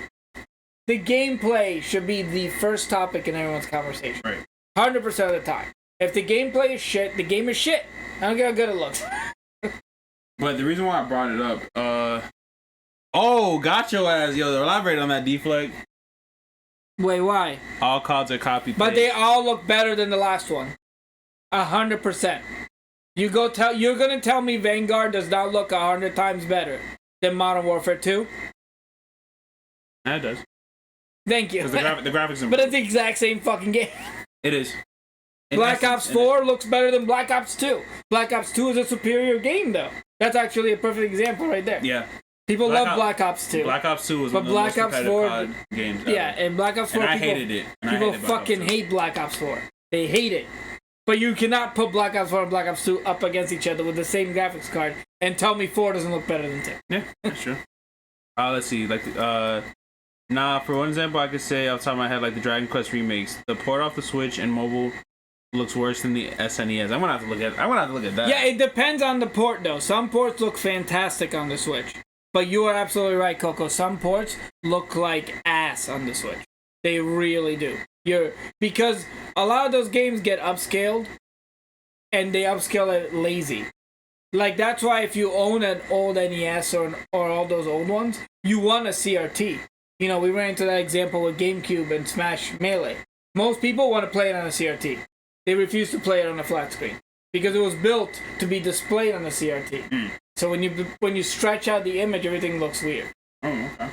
Speaker 2: the gameplay should be the first topic in everyone's conversation. Right.
Speaker 1: 100% of the time. If the gameplay is shit, the game is shit. I don't care how good it looks.
Speaker 2: But the reason why I brought it up, got your ass, elaborate on that, deflect.
Speaker 1: Wait, why?
Speaker 2: All cards are copy.
Speaker 1: But they all look better than the last one. 100%. You're gonna tell me Vanguard does not look 100 times better than Modern Warfare 2?
Speaker 2: Yeah, it does.
Speaker 1: Thank you.
Speaker 2: The graphics.
Speaker 1: But it's the exact same fucking game.
Speaker 2: It is.
Speaker 1: Black Ops 4 looks better than Black Ops 2. Black Ops 2 is a superior game, though. That's actually a perfect example right there.
Speaker 2: Yeah.
Speaker 1: People love Black Ops 2.
Speaker 2: Black Ops 2 was one of the most competitive games ever.
Speaker 1: Yeah, and Black Ops 4,
Speaker 2: and I hated it.
Speaker 1: People fucking hate Black Ops 4. They hate it. But you cannot put Black Ops 4 and Black Ops 2 up against each other with the same graphics card and tell me 4 doesn't look better than 2.
Speaker 2: Yeah, that's true. Let's see. For one example, I could say off the top of my head, like the Dragon Quest remakes. The port off the Switch and mobile looks worse than the SNES. I'm gonna have to look at that.
Speaker 1: Yeah, it depends on the port though. Some ports look fantastic on the Switch. But you are absolutely right, Coco. Some ports look like ass on the Switch. They really do. Because a lot of those games get upscaled and they upscale it lazy. Like that's why if you own an old NES or all those old ones, you want a CRT. We ran into that example with GameCube and Smash Melee. Most people want to play it on a CRT. They refuse to play it on a flat screen because it was built to be displayed on a CRT. So when you stretch out the image, everything looks weird.
Speaker 2: Oh, okay.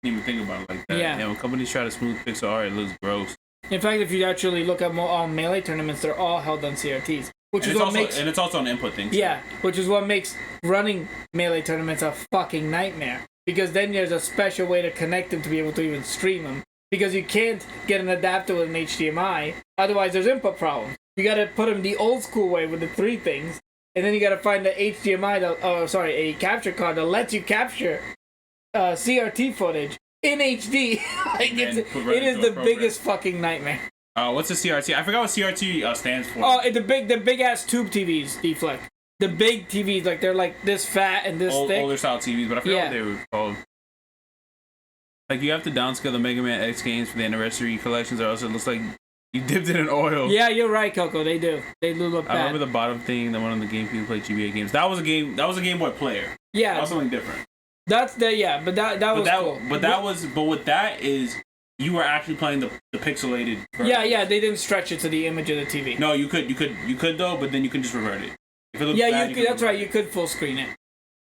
Speaker 2: Didn't even think about it like that.
Speaker 1: Yeah.
Speaker 2: When companies try to smooth pixel art, it looks gross.
Speaker 1: In fact, if you actually look at all Melee tournaments, they're all held on CRTs.
Speaker 2: And it's also an input thing.
Speaker 1: Yeah, which is what makes running Melee tournaments a fucking nightmare. Because then there's a special way to connect them to be able to even stream them. Because you can't get an adapter with an HDMI, otherwise there's input problems. You gotta put them the old school way with the 3 things, and then you gotta find the HDMI, a capture card that lets you capture CRT footage in HD. It is the biggest fucking nightmare.
Speaker 2: What's a CRT? I forgot what CRT stands for.
Speaker 1: Oh, the big ass tube TVs, deflect. The big TVs, like they're like this fat and this thick.
Speaker 2: Older style TVs, but I forgot what they were called. Like you have to downscale the Mega Man X games for the anniversary collections, or else it looks like you dipped it in oil.
Speaker 1: Yeah, you're right, Coco. They do. They do look bad.
Speaker 2: I remember the bottom thing, the one on the GameCube you played GBA games. That was a game. That was a Game Boy player.
Speaker 1: Yeah,
Speaker 2: that was something different.
Speaker 1: But
Speaker 2: with that is you were actually playing the pixelated version.
Speaker 1: Yeah, they didn't stretch it to the image of the TV.
Speaker 2: No, you could though, but then you can just revert it. If it looks
Speaker 1: bad, you could. That's right. You could full screen it.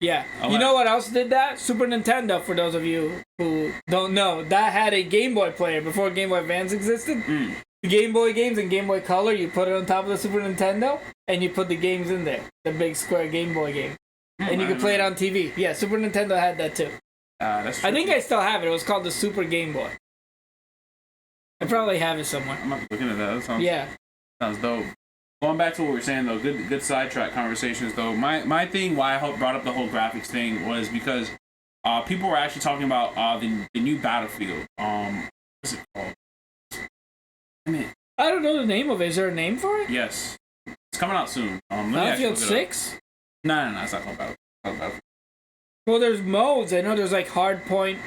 Speaker 1: Yeah. You know what else did that? Super Nintendo, for those of you who don't know, that had a Game Boy player before Game Boy Advance existed. The Game Boy games and Game Boy Color, you put it on top of the Super Nintendo, and you put the games in there. The big square Game Boy game. And you could play it on TV. Yeah, Super Nintendo had that too.
Speaker 2: That's
Speaker 1: I think I still have it. It was called the Super Game Boy. I probably have it somewhere.
Speaker 2: I'm looking at that. Sounds dope. Going back to what we were saying though, good sidetrack conversations though. My thing, why I brought up the whole graphics thing was because people were actually talking about the new Battlefield. What's it called?
Speaker 1: I don't know the name of it. Is there a name for it?
Speaker 2: Yes, it's coming out soon.
Speaker 1: Battlefield 6?
Speaker 2: No, it's not called Battlefield.
Speaker 1: Well, there's modes. I know there's like Hardpoint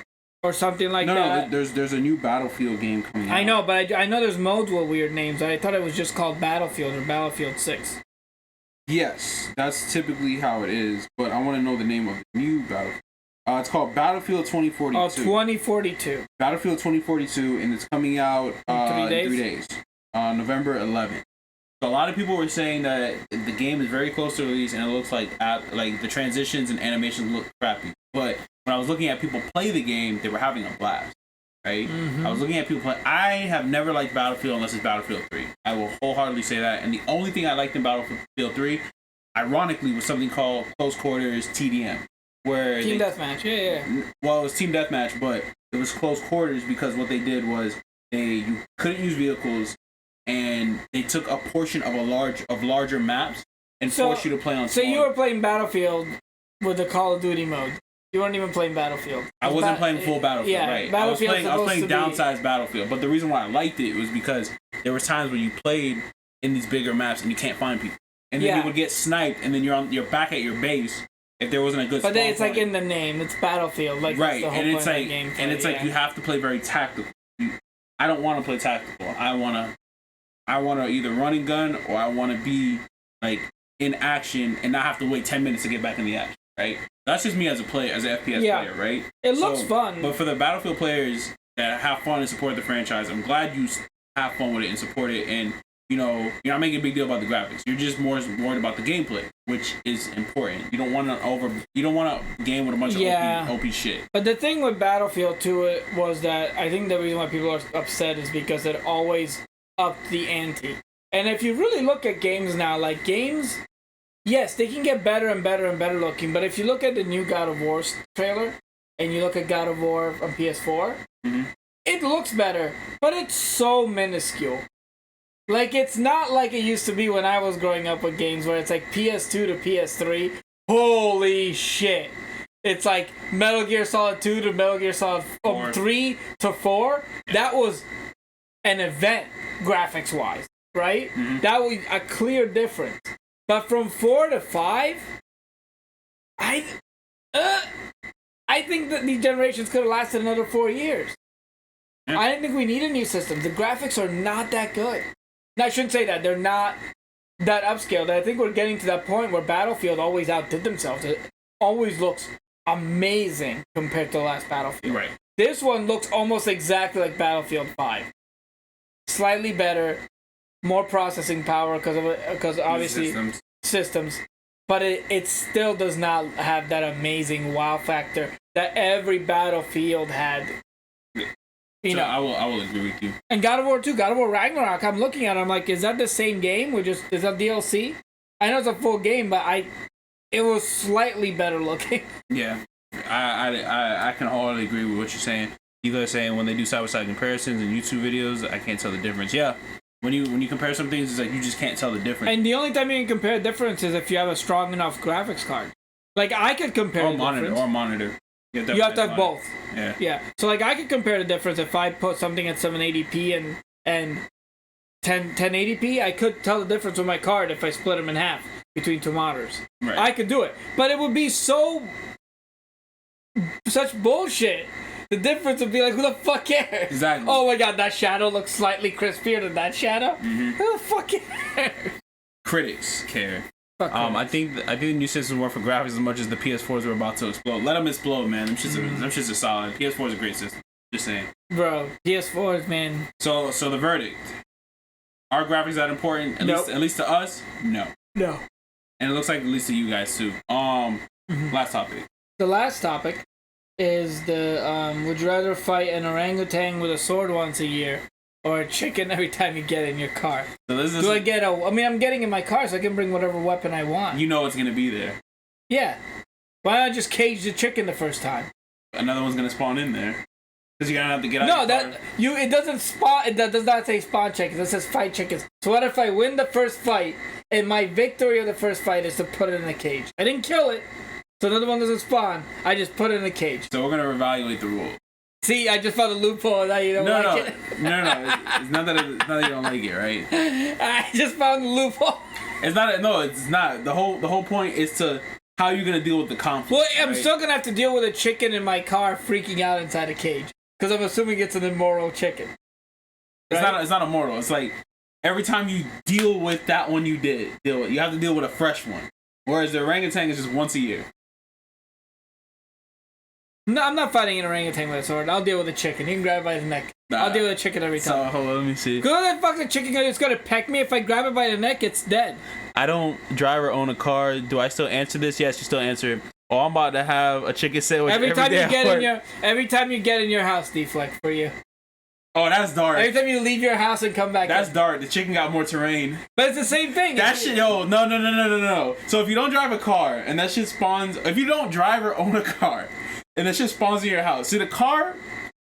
Speaker 1: or something like that.
Speaker 2: No, there's a new Battlefield game coming out.
Speaker 1: I know, but I know there's modes with weird names. I thought it was just called Battlefield or Battlefield 6.
Speaker 2: Yes, that's typically how it is, but I want to know the name of the new Battlefield. It's called Battlefield 2042.
Speaker 1: Oh, 2042.
Speaker 2: Battlefield 2042, and it's coming out
Speaker 1: in
Speaker 2: 3 days. November 11th. So a lot of people were saying that the game is very close to release, and it looks like the transitions and animations look crappy. But when I was looking at people play the game, they were having a blast, right?
Speaker 1: Mm-hmm.
Speaker 2: I was looking at people play. I have never liked Battlefield unless it's Battlefield 3. I will wholeheartedly say that. And the only thing I liked in Battlefield 3, ironically, was something called Close Quarters TDM. Where
Speaker 1: Team Deathmatch, yeah.
Speaker 2: Well, it was Team Deathmatch, but it was close quarters because what they did was you couldn't use vehicles, and they took a portion of larger maps and forced you to play on.
Speaker 1: So you were playing Battlefield with the Call of Duty mode. You weren't even playing Battlefield.
Speaker 2: I wasn't playing full Battlefield,
Speaker 1: yeah,
Speaker 2: right? I was playing downsized Battlefield, but the reason why I liked it was because there was times when you played in these bigger maps and you can't find people, and then you would get sniped, and then you're back at your base. If there wasn't a good,
Speaker 1: but then it's like in the name, it's Battlefield, like
Speaker 2: right,
Speaker 1: that's the whole
Speaker 2: and it's
Speaker 1: point
Speaker 2: like,
Speaker 1: of the game
Speaker 2: and it's like you have to play very tactical. I don't want to play tactical. I wanna either run and gun, or I want to be like in action and not have to wait 10 minutes to get back in the action. Right? That's just me as a player, as an FPS player, right?
Speaker 1: It looks fun.
Speaker 2: But for the Battlefield players that have fun and support the franchise, I'm glad you have fun with it and support it. And you're not making a big deal about the graphics. You're just more worried about the gameplay, which is important. You don't want a game with a bunch of OP shit.
Speaker 1: But the thing with Battlefield 2 was that I think the reason why people are upset is because it always upped the ante. And if you really look at games now, like games, yes, they can get better and better and better looking. But if you look at the new God of War trailer and you look at God of War on PS4, it looks better, but it's so minuscule. Like, it's not like it used to be when I was growing up with games where it's like PS2 to PS3. Holy shit. It's like Metal Gear Solid 2 to Metal Gear Solid 3 to 4. That was an event, graphics-wise, right? Mm-hmm. That was a clear difference. But from 4 to 5, I think that these generations could have lasted another 4 years. Yeah. I didn't think we needed new systems. The graphics are not that good. I shouldn't say that. They're not that upscaled. I think we're getting to that point where Battlefield always outdid themselves. It always looks amazing compared to the last Battlefield.
Speaker 2: Right.
Speaker 1: This one looks almost exactly like Battlefield 5. Slightly better, more processing power because obviously systems. But it still does not have that amazing wow factor that every Battlefield had.
Speaker 2: I will agree with you.
Speaker 1: And God of War 2, God of War Ragnarok, I'm looking at it, I'm like, is that the same game? Is that DLC? I know it's a full game, but it was slightly better looking.
Speaker 2: Yeah. I can wholly agree with what you're saying. You guys are saying when they do side-by-side comparisons and YouTube videos, I can't tell the difference. Yeah. When you compare some things, it's like you just can't tell the difference.
Speaker 1: And the only time you can compare the difference is if you have a strong enough graphics card. Like, I could compare the difference. Or
Speaker 2: monitor.
Speaker 1: You have to have both.
Speaker 2: Yeah.
Speaker 1: Yeah. So, like, I could compare the difference if I put something at 780p and 1080p. I could tell the difference with my card if I split them in half between two monitors.
Speaker 2: Right.
Speaker 1: I could do it. But it would be such bullshit. The difference would be like, who the fuck cares?
Speaker 2: Exactly.
Speaker 1: Oh my god, that shadow looks slightly crispier than that shadow? Mm-hmm. Who the fuck cares?
Speaker 2: Critics care. I think the new systems work for graphics as much as the PS4s were about to explode. Let them explode, man. Them shits are solid. PS4 is a great system. Just saying.
Speaker 1: Bro, PS4s, man.
Speaker 2: So the verdict. Are graphics that important? At least to us? No.
Speaker 1: No.
Speaker 2: And it looks like at least to you guys too. Last topic.
Speaker 1: The last topic is the would you rather fight an orangutan with a sword once a year or a chicken every time you get in your car?
Speaker 2: So
Speaker 1: I'm getting in my car so I can bring whatever weapon I want.
Speaker 2: You know it's going to be there.
Speaker 1: Yeah. Why not just cage the chicken the first time?
Speaker 2: Another one's going to spawn in there. Because you're going to have to get out
Speaker 1: of
Speaker 2: your car.
Speaker 1: It doesn't spawn, it does not say spawn chickens, it says fight chickens. So what if I win the first fight and my victory of the first fight is to put it in a cage? I didn't kill it, So another one doesn't spawn. I just put it in a cage.
Speaker 2: So we're gonna reevaluate the rule.
Speaker 1: See, I just found a loophole that you don't like it.
Speaker 2: No. It's not that you don't like it, right?
Speaker 1: I just found the loophole.
Speaker 2: It's not. The whole point is to how you're gonna deal with the conflict.
Speaker 1: Well, I'm
Speaker 2: right?
Speaker 1: still gonna have to deal with a chicken in my car freaking out inside a cage because I'm assuming it's an immoral chicken. Right?
Speaker 2: It's not immortal. It's like every time you deal with that one you deal with, you have to deal with a fresh one. Whereas the orangutan is just once a year.
Speaker 1: No, I'm not fighting an orangutan with a sword. I'll deal with a chicken. You can grab it by the neck.
Speaker 2: Nah.
Speaker 1: I'll deal with a chicken every time.
Speaker 2: So, hold on, let me see.
Speaker 1: Go that fucking chicken, it's gonna peck me. If I grab it by the neck, it's dead.
Speaker 2: I don't drive or own a car. Do I still answer this? Yes, you still answer it. Oh, I'm about to have a chicken sandwich every time you get in your house, deflect for you. Oh, that's dark.
Speaker 1: Every time you leave your house and come back.
Speaker 2: That's dark. The chicken got more terrain.
Speaker 1: But it's the same thing.
Speaker 2: That shit, no. So if you don't drive a car and that shit spawns, if you don't drive or own a car and that shit spawns in your house, see, the car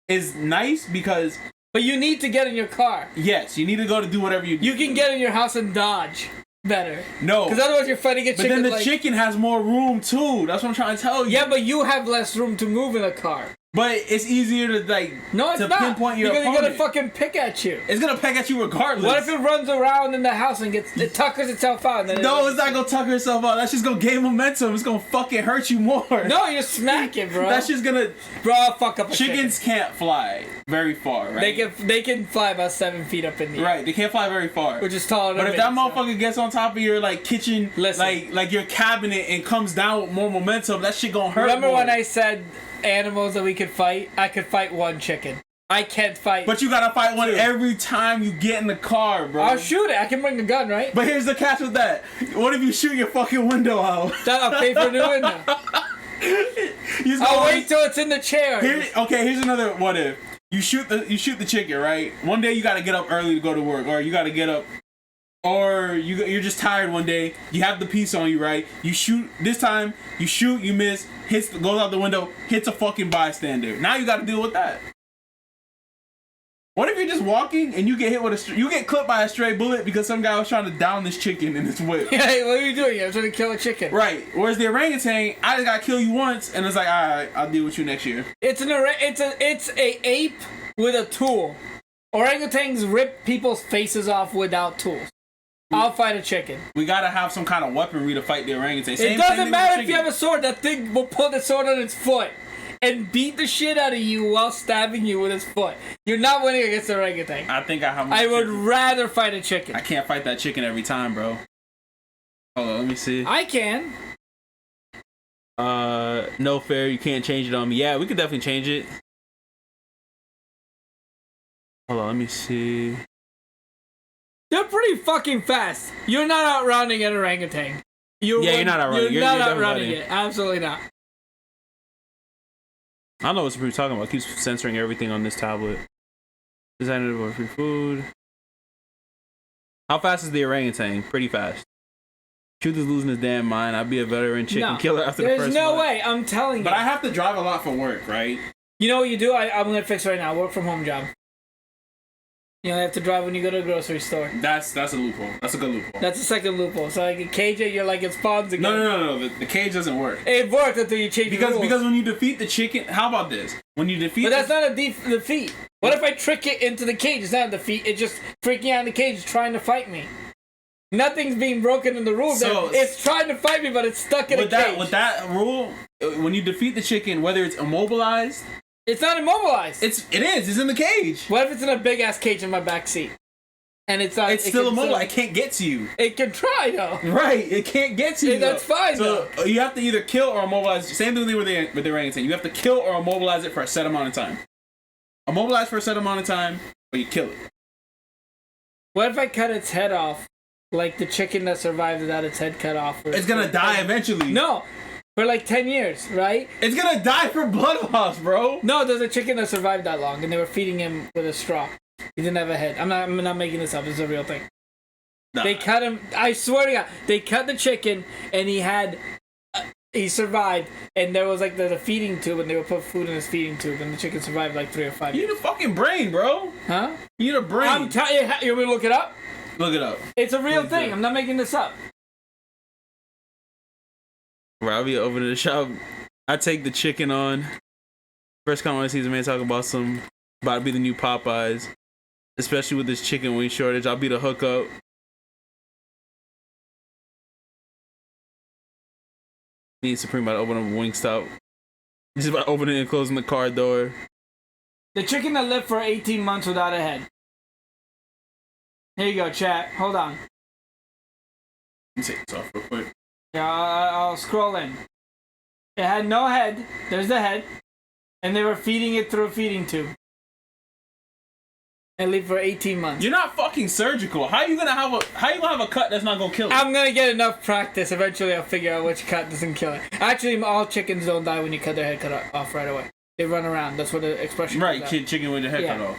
Speaker 2: is nice because.
Speaker 1: But you need to get in your car.
Speaker 2: Yes, you need to go to do whatever you do.
Speaker 1: You can get in your house and dodge better.
Speaker 2: No.
Speaker 1: Because otherwise you're fighting a chicken.
Speaker 2: But then the chicken has more room too. That's what I'm trying to tell you.
Speaker 1: Yeah, but you have less room to move in a car.
Speaker 2: But it's easier to pinpoint your opponent.
Speaker 1: You're gonna fucking pick at you.
Speaker 2: It's gonna peck at you regardless.
Speaker 1: What if it runs around in the house and it tuckers itself out? And then
Speaker 2: it's not gonna tucker itself out. That's just gonna gain momentum. It's gonna fucking hurt you more.
Speaker 1: No, you're smacking, bro.
Speaker 2: That's just gonna.
Speaker 1: Bro, I'll fuck up a
Speaker 2: Chickens can't fly very far, right?
Speaker 1: They can fly about 7 feet up in the air.
Speaker 2: Right, they can't fly very far.
Speaker 1: Which is taller than
Speaker 2: But if that motherfucker gets on top of your kitchen, like your cabinet, and comes down with more momentum, that shit gonna hurt.
Speaker 1: Remember
Speaker 2: more.
Speaker 1: when I said animals that we could fight? I could fight one chicken. I can't fight.
Speaker 2: But you gotta fight one every time you get in the car, bro.
Speaker 1: I'll shoot it. I can bring a gun, right?
Speaker 2: But here's the catch with that. What if you shoot your fucking window out?
Speaker 1: I'll pay for a new window. I'll wait till it's in the chair.
Speaker 2: Here's another what if. You shoot the chicken, right? One day you gotta get up early to go to work, or you gotta get up, or you're just tired one day. You have the piece on you, right? You shoot this time. You shoot, you miss, goes out the window, hits a fucking bystander. Now you gotta deal with that. What if you're just walking and you get hit with you get clipped by a stray bullet because some guy was trying to down this chicken in his whip?
Speaker 1: Yeah, what are you doing? I'm trying to kill a chicken.
Speaker 2: Right. Whereas the orangutan, I just gotta kill you once, and it's like, all right, I'll deal with you next year.
Speaker 1: It's a ape with a tool. Orangutans rip people's faces off without tools. I'll fight a chicken.
Speaker 2: We gotta have some kind of weaponry to fight the orangutan.
Speaker 1: It doesn't matter if you have a sword. That thing will put the sword on its foot and beat the shit out of you while stabbing you with its foot. You're not winning against the orangutan.
Speaker 2: I think
Speaker 1: I would rather fight a chicken.
Speaker 2: I can't fight that chicken every time, bro. Hold on, let me see.
Speaker 1: I can.
Speaker 2: No fair. You can't change it on me. Yeah, we could definitely change it. Hold on, let me see.
Speaker 1: They're pretty fucking fast. You're not outrunning an orangutan. You're not outrunning. You're not outrunning it. Absolutely not.
Speaker 2: I don't know what we're talking about. It keeps censoring everything on this tablet. Designed for free food. How fast is the orangutan? Pretty fast. Truth is losing his damn mind. I'd be a veteran chicken killer after the first
Speaker 1: There's no way. I'm telling you.
Speaker 2: But I have to drive a lot for work, right?
Speaker 1: You know what you do? I'm going to fix right now. Work from home job. You don't have to drive when you go to a grocery store.
Speaker 2: That's a loophole. That's a good loophole.
Speaker 1: That's the second loophole. So like a cage, you're like it spawns again.
Speaker 2: No. The cage doesn't work.
Speaker 1: It worked until you change the rules.
Speaker 2: Because when you defeat the chicken, how about this? When you defeat,
Speaker 1: but that's not a defeat. What if I trick it into the cage? It's not a defeat. It's just freaking out in the cage, trying to fight me. Nothing's being broken in the rules. So, it's trying to fight me, but it's stuck in a cage.
Speaker 2: With that rule, when you defeat the chicken, whether it's immobilized.
Speaker 1: It's not immobilized.
Speaker 2: It is. It's in the cage.
Speaker 1: What if it's in a big ass cage in my back seat? And it's not.
Speaker 2: It's still immobile. It can't get to you.
Speaker 1: It can try though.
Speaker 2: Right. It can't get to you.
Speaker 1: That's fine.
Speaker 2: So you have to either kill or immobilize. Same thing with the orangutan. You have to kill or immobilize it for a set amount of time. Immobilize for a set amount of time, or you kill it.
Speaker 1: What if I cut its head off, like the chicken that survived without its head cut off?
Speaker 2: It's gonna die eventually.
Speaker 1: No. For like 10 years, right?
Speaker 2: It's gonna die for blood loss, bro.
Speaker 1: No, there's a chicken that survived that long, and they were feeding him with a straw. He didn't have a head. I'm not making this up. This is a real thing. Nah. They cut him. I swear to God, they cut the chicken, and he survived. And there was like the feeding tube, and they would put food in his feeding tube, and the chicken survived like 3 or 5 years.
Speaker 2: You need a fucking brain, bro.
Speaker 1: Huh?
Speaker 2: You need a brain.
Speaker 1: You want me to look it up?
Speaker 2: Look it up.
Speaker 1: It's a real thing. I'm not making this up.
Speaker 2: Bro, I'll be over to the shop. I take the chicken on. First comment I see is a man talking about to be the new Popeyes. Especially with this chicken wing shortage. I'll be the hookup. Me and Supreme about to open up a Wingstop. Just about opening and closing the car door.
Speaker 1: The chicken that lived for 18 months without a head. Here you go, chat. Hold on.
Speaker 2: Let me take this off real quick.
Speaker 1: Yeah, I'll scroll in. It had no head. There's the head. And they were feeding it through a feeding tube. And lived for 18 months.
Speaker 2: You're not fucking surgical. How you gonna have a cut that's not gonna kill it?
Speaker 1: I'm gonna get enough practice. Eventually I'll figure out which cut doesn't kill it. Actually, all chickens don't die when you cut their head off right away. They run around. That's what the expression is.
Speaker 2: Right, chicken with their head cut off.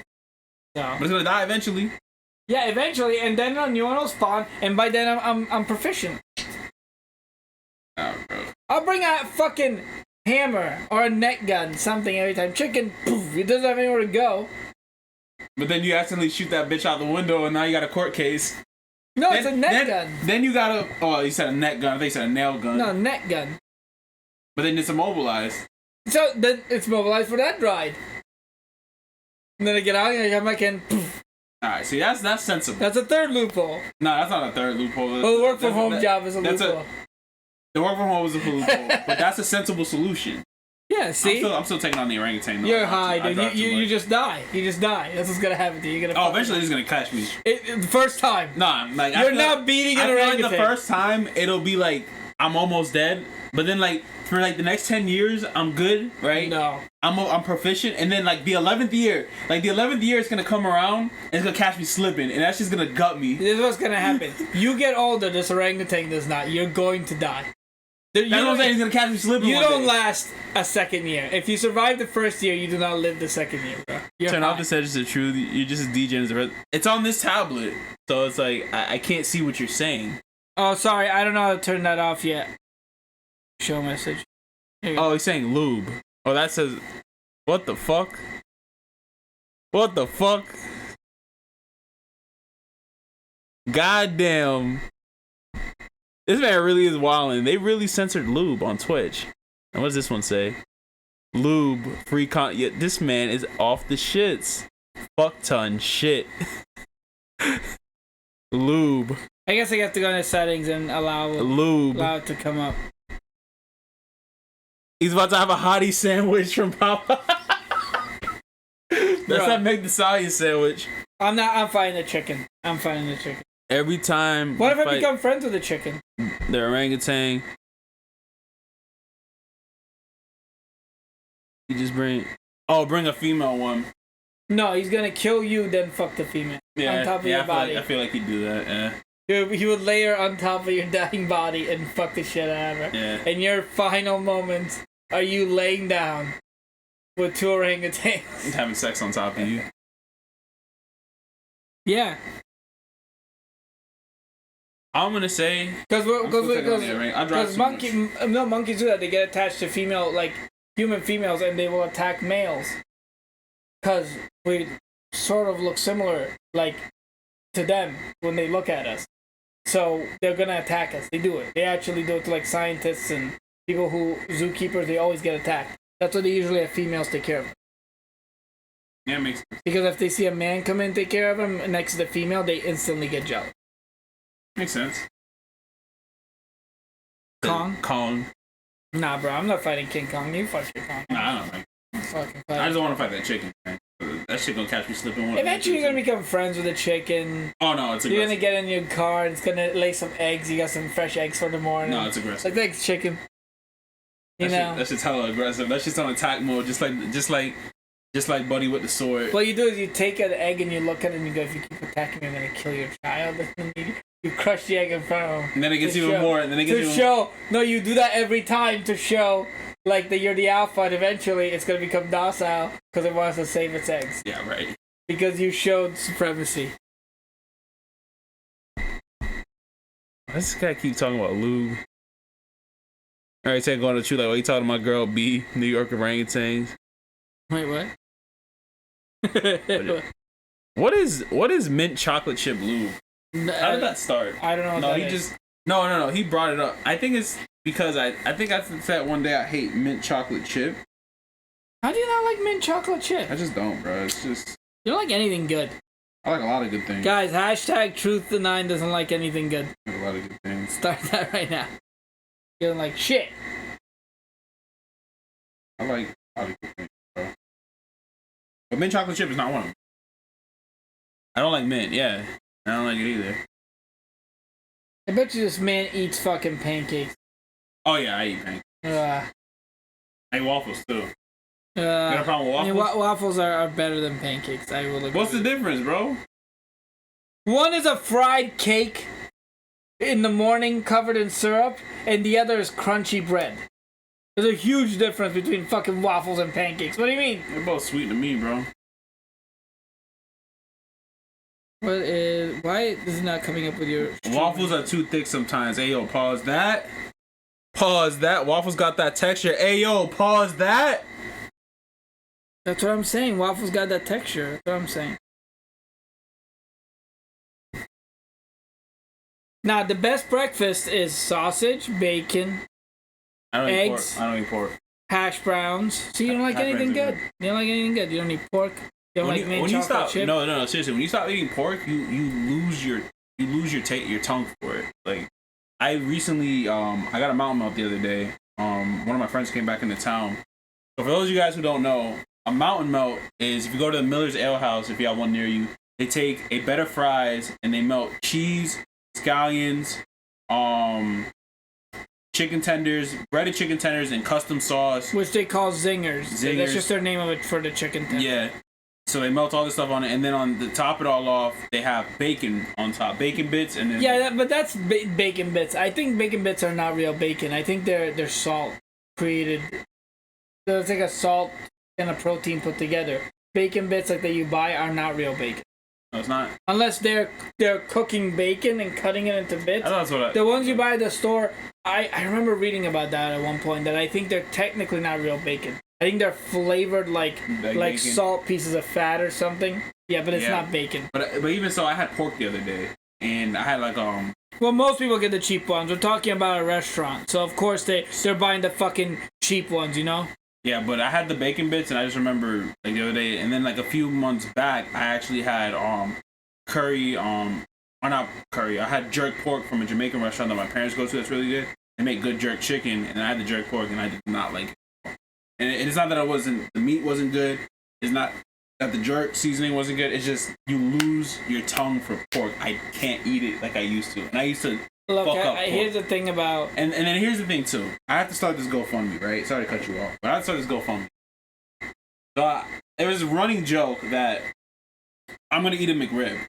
Speaker 1: So.
Speaker 2: But it's gonna die eventually.
Speaker 1: Yeah, eventually, and then a new one will spawn, and by then I'm proficient.
Speaker 2: Oh, bro.
Speaker 1: I'll bring a fucking hammer or a net gun, something every time. Chicken, poof, it doesn't have anywhere to go.
Speaker 2: But then you accidentally shoot that bitch out the window, and now you got a court case.
Speaker 1: No, it's a net gun.
Speaker 2: Then you got you said a net gun. I think you said a nail gun.
Speaker 1: No, net gun.
Speaker 2: But then it's immobilized.
Speaker 1: So then it's mobilized for that ride. And then I get out and I come back in. Poof.
Speaker 2: Alright, see that's sensible.
Speaker 1: That's a third loophole.
Speaker 2: No, that's not a third loophole.
Speaker 1: Well, the work from home job is a loophole.
Speaker 2: The work from home is a loophole, but that's a sensible solution.
Speaker 1: Yeah, see?
Speaker 2: I'm still taking on the orangutan.
Speaker 1: You're high, dude. You just die. You just die. That's what's gonna happen to you. You're gonna
Speaker 2: eventually it's gonna catch me.
Speaker 1: The first time.
Speaker 2: Nah, like
Speaker 1: you're not beating an orangutan.
Speaker 2: Like the first time it'll be like I'm almost dead, but then like for like the next 10 years I'm good, right?
Speaker 1: No.
Speaker 2: I'm proficient, and then like the 11th year is gonna come around and it's gonna catch me slipping, and that's just gonna gut me.
Speaker 1: This is what's gonna happen. You get older, this orangutan does not. You're going to die.
Speaker 2: That's what I'm saying. He's gonna catch me slipping.
Speaker 1: You don't last a second year. If you survive the first year, you do not live the second year, bro.
Speaker 2: Turn off the edges of truth. You're just as DJ as the rest. It's on this tablet, so it's like I can't see what you're saying.
Speaker 1: Oh, sorry, I don't know how to turn that off yet. Show message.
Speaker 2: Oh, he's saying lube. Oh, that says. What the fuck? What the fuck? Goddamn. This man really is wilding. They really censored lube on Twitch. And what does this one say? Lube, free con. Yeah, this man is off the shits. Fuck ton shit. Lube.
Speaker 1: I guess I have to go into settings and allow it to come up.
Speaker 2: He's about to have a hottie sandwich from Papa. That's not make the Saya sandwich.
Speaker 1: I'm fighting the chicken.
Speaker 2: Every time.
Speaker 1: What if I become friends with the chicken?
Speaker 2: The orangutan. You just bring a female one.
Speaker 1: No, he's gonna kill you, then fuck the female.
Speaker 2: Yeah,
Speaker 1: on top of your body.
Speaker 2: I feel like he'd do that, yeah.
Speaker 1: He would lay her on top of your dying body and fuck the shit out of her.
Speaker 2: Yeah.
Speaker 1: In your final moments, are you laying down with two orangutans?
Speaker 2: Having sex on top of you.
Speaker 1: Yeah.
Speaker 2: I'm gonna say
Speaker 1: because monkeys do that. They get attached to human females, and they will attack males. Because we sort of look similar, to them when they look at us. So they're gonna attack us. They do it. They actually do it to scientists and people zookeepers. They always get attacked. That's why they usually have females take care of them.
Speaker 2: Yeah, makes sense.
Speaker 1: Because if they see a man come in and take care of him next to the female, they instantly get jealous.
Speaker 2: Makes sense.
Speaker 1: Kong? Nah, bro, I'm not fighting King Kong. You fight King Kong.
Speaker 2: Nah, I don't like I just don't want to fight that chicken, man. That shit gonna catch me slipping.
Speaker 1: Eventually, you're gonna become friends with the chicken.
Speaker 2: Oh no, it's aggressive.
Speaker 1: You're gonna get in your car. It's gonna lay some eggs. You got some fresh eggs for the morning.
Speaker 2: No, it's aggressive.
Speaker 1: Thanks, chicken.
Speaker 2: That's just hella aggressive. That's just on attack mode, just like Buddy with the sword.
Speaker 1: What you do is you take an egg and you look at it and you go, if you keep attacking me, I'm gonna kill your child. You crush the egg in front of him.
Speaker 2: And then it gets even more. And then it gets even
Speaker 1: more. No, you do that every time to show that you're the alpha, and eventually it's gonna become docile because it wants to save its eggs.
Speaker 2: Yeah, right.
Speaker 1: Because you showed supremacy.
Speaker 2: This guy keep talking about lube. Alright, say going to the truth. What you talking to my girl B, New York orangutans?
Speaker 1: Wait, what?
Speaker 2: What is mint chocolate chip lube? How did that start?
Speaker 1: I don't know.
Speaker 2: No, he brought it up. I think it's because I think I said one day I hate mint chocolate chip.
Speaker 1: How do you not like mint chocolate chip?
Speaker 2: I just don't, bro. It's just...
Speaker 1: You don't like anything good.
Speaker 2: I like a lot of good things.
Speaker 1: Guys, hashtag Truth9 doesn't like anything good.
Speaker 2: I like a lot of good things.
Speaker 1: Start that right now. You don't like shit.
Speaker 2: I like a lot of good things, bro. But mint chocolate chip is not one of them. I don't like mint, yeah. I don't like it either.
Speaker 1: I bet you this man eats fucking pancakes.
Speaker 2: Oh, yeah, I eat pancakes. I eat waffles, too. You got a problem with waffles?
Speaker 1: I mean, waffles are better than pancakes. I will agree.
Speaker 2: What's the difference, bro?
Speaker 1: One is a fried cake in the morning covered in syrup, and the other is crunchy bread. There's a huge difference between fucking waffles and pancakes. What do you mean?
Speaker 2: They're both sweet to me, bro.
Speaker 1: Why is it not coming up with your...
Speaker 2: Waffles are too thick sometimes. Hey, yo, pause that. Pause that. Waffles got that texture. Hey, yo, pause that.
Speaker 1: That's what I'm saying. Waffles got that texture. That's what I'm saying. Now, the best breakfast is sausage, bacon, eggs.
Speaker 2: I don't eat pork.
Speaker 1: Hash browns. So you don't like anything good? You don't like anything good? You don't eat pork? You don't like mint chocolate chip?
Speaker 2: No, seriously. When you stop eating pork, you lose your tongue for it. Like, I recently I got a mountain melt the other day. One of my friends came back into town. So for those of you guys who don't know, a mountain melt is if you go to the Miller's Ale House, if you have one near you, they take a bed of fries and they melt cheese, scallions, chicken tenders, breaded chicken tenders, and custom sauce,
Speaker 1: which they call zingers. That's just their name of it for the chicken tender.
Speaker 2: Yeah. So they melt all this stuff on it, and then on the top it all off, they have bacon on top, bacon bits, and then
Speaker 1: but that's bacon bits. I think bacon bits are not real bacon. I think they're salt created. So it's like a salt and a protein put together. Bacon bits like that you buy are not real bacon.
Speaker 2: No, it's not.
Speaker 1: Unless they're cooking bacon and cutting it into bits. The ones you buy at the store, I remember reading about that at one point, that I think they're technically not real bacon. I think they're flavored like
Speaker 2: bacon.
Speaker 1: Salt pieces of fat or something. Yeah, but it's not bacon.
Speaker 2: But even so, I had pork the other day, and I had like
Speaker 1: Well, most people get the cheap ones. We're talking about a restaurant, so of course they're buying the fucking cheap ones, you know.
Speaker 2: Yeah, but I had the bacon bits, and I just remember like the other day, and then like a few months back, I actually had curry, or not curry. I had jerk pork from a Jamaican restaurant that my parents go to. That's really good. They make good jerk chicken, and I had the jerk pork, and I did not like it. And it's not that the meat wasn't good. It's not that the jerk seasoning wasn't good. It's just you lose your tongue for pork. I can't eat it like I used to. And I used to fuck up pork.
Speaker 1: Here's the thing about...
Speaker 2: And then here's the thing, too. I have to start this GoFundMe, right? Sorry to cut you off. But I have to start this GoFundMe. So it was a running joke that I'm going to eat a McRib.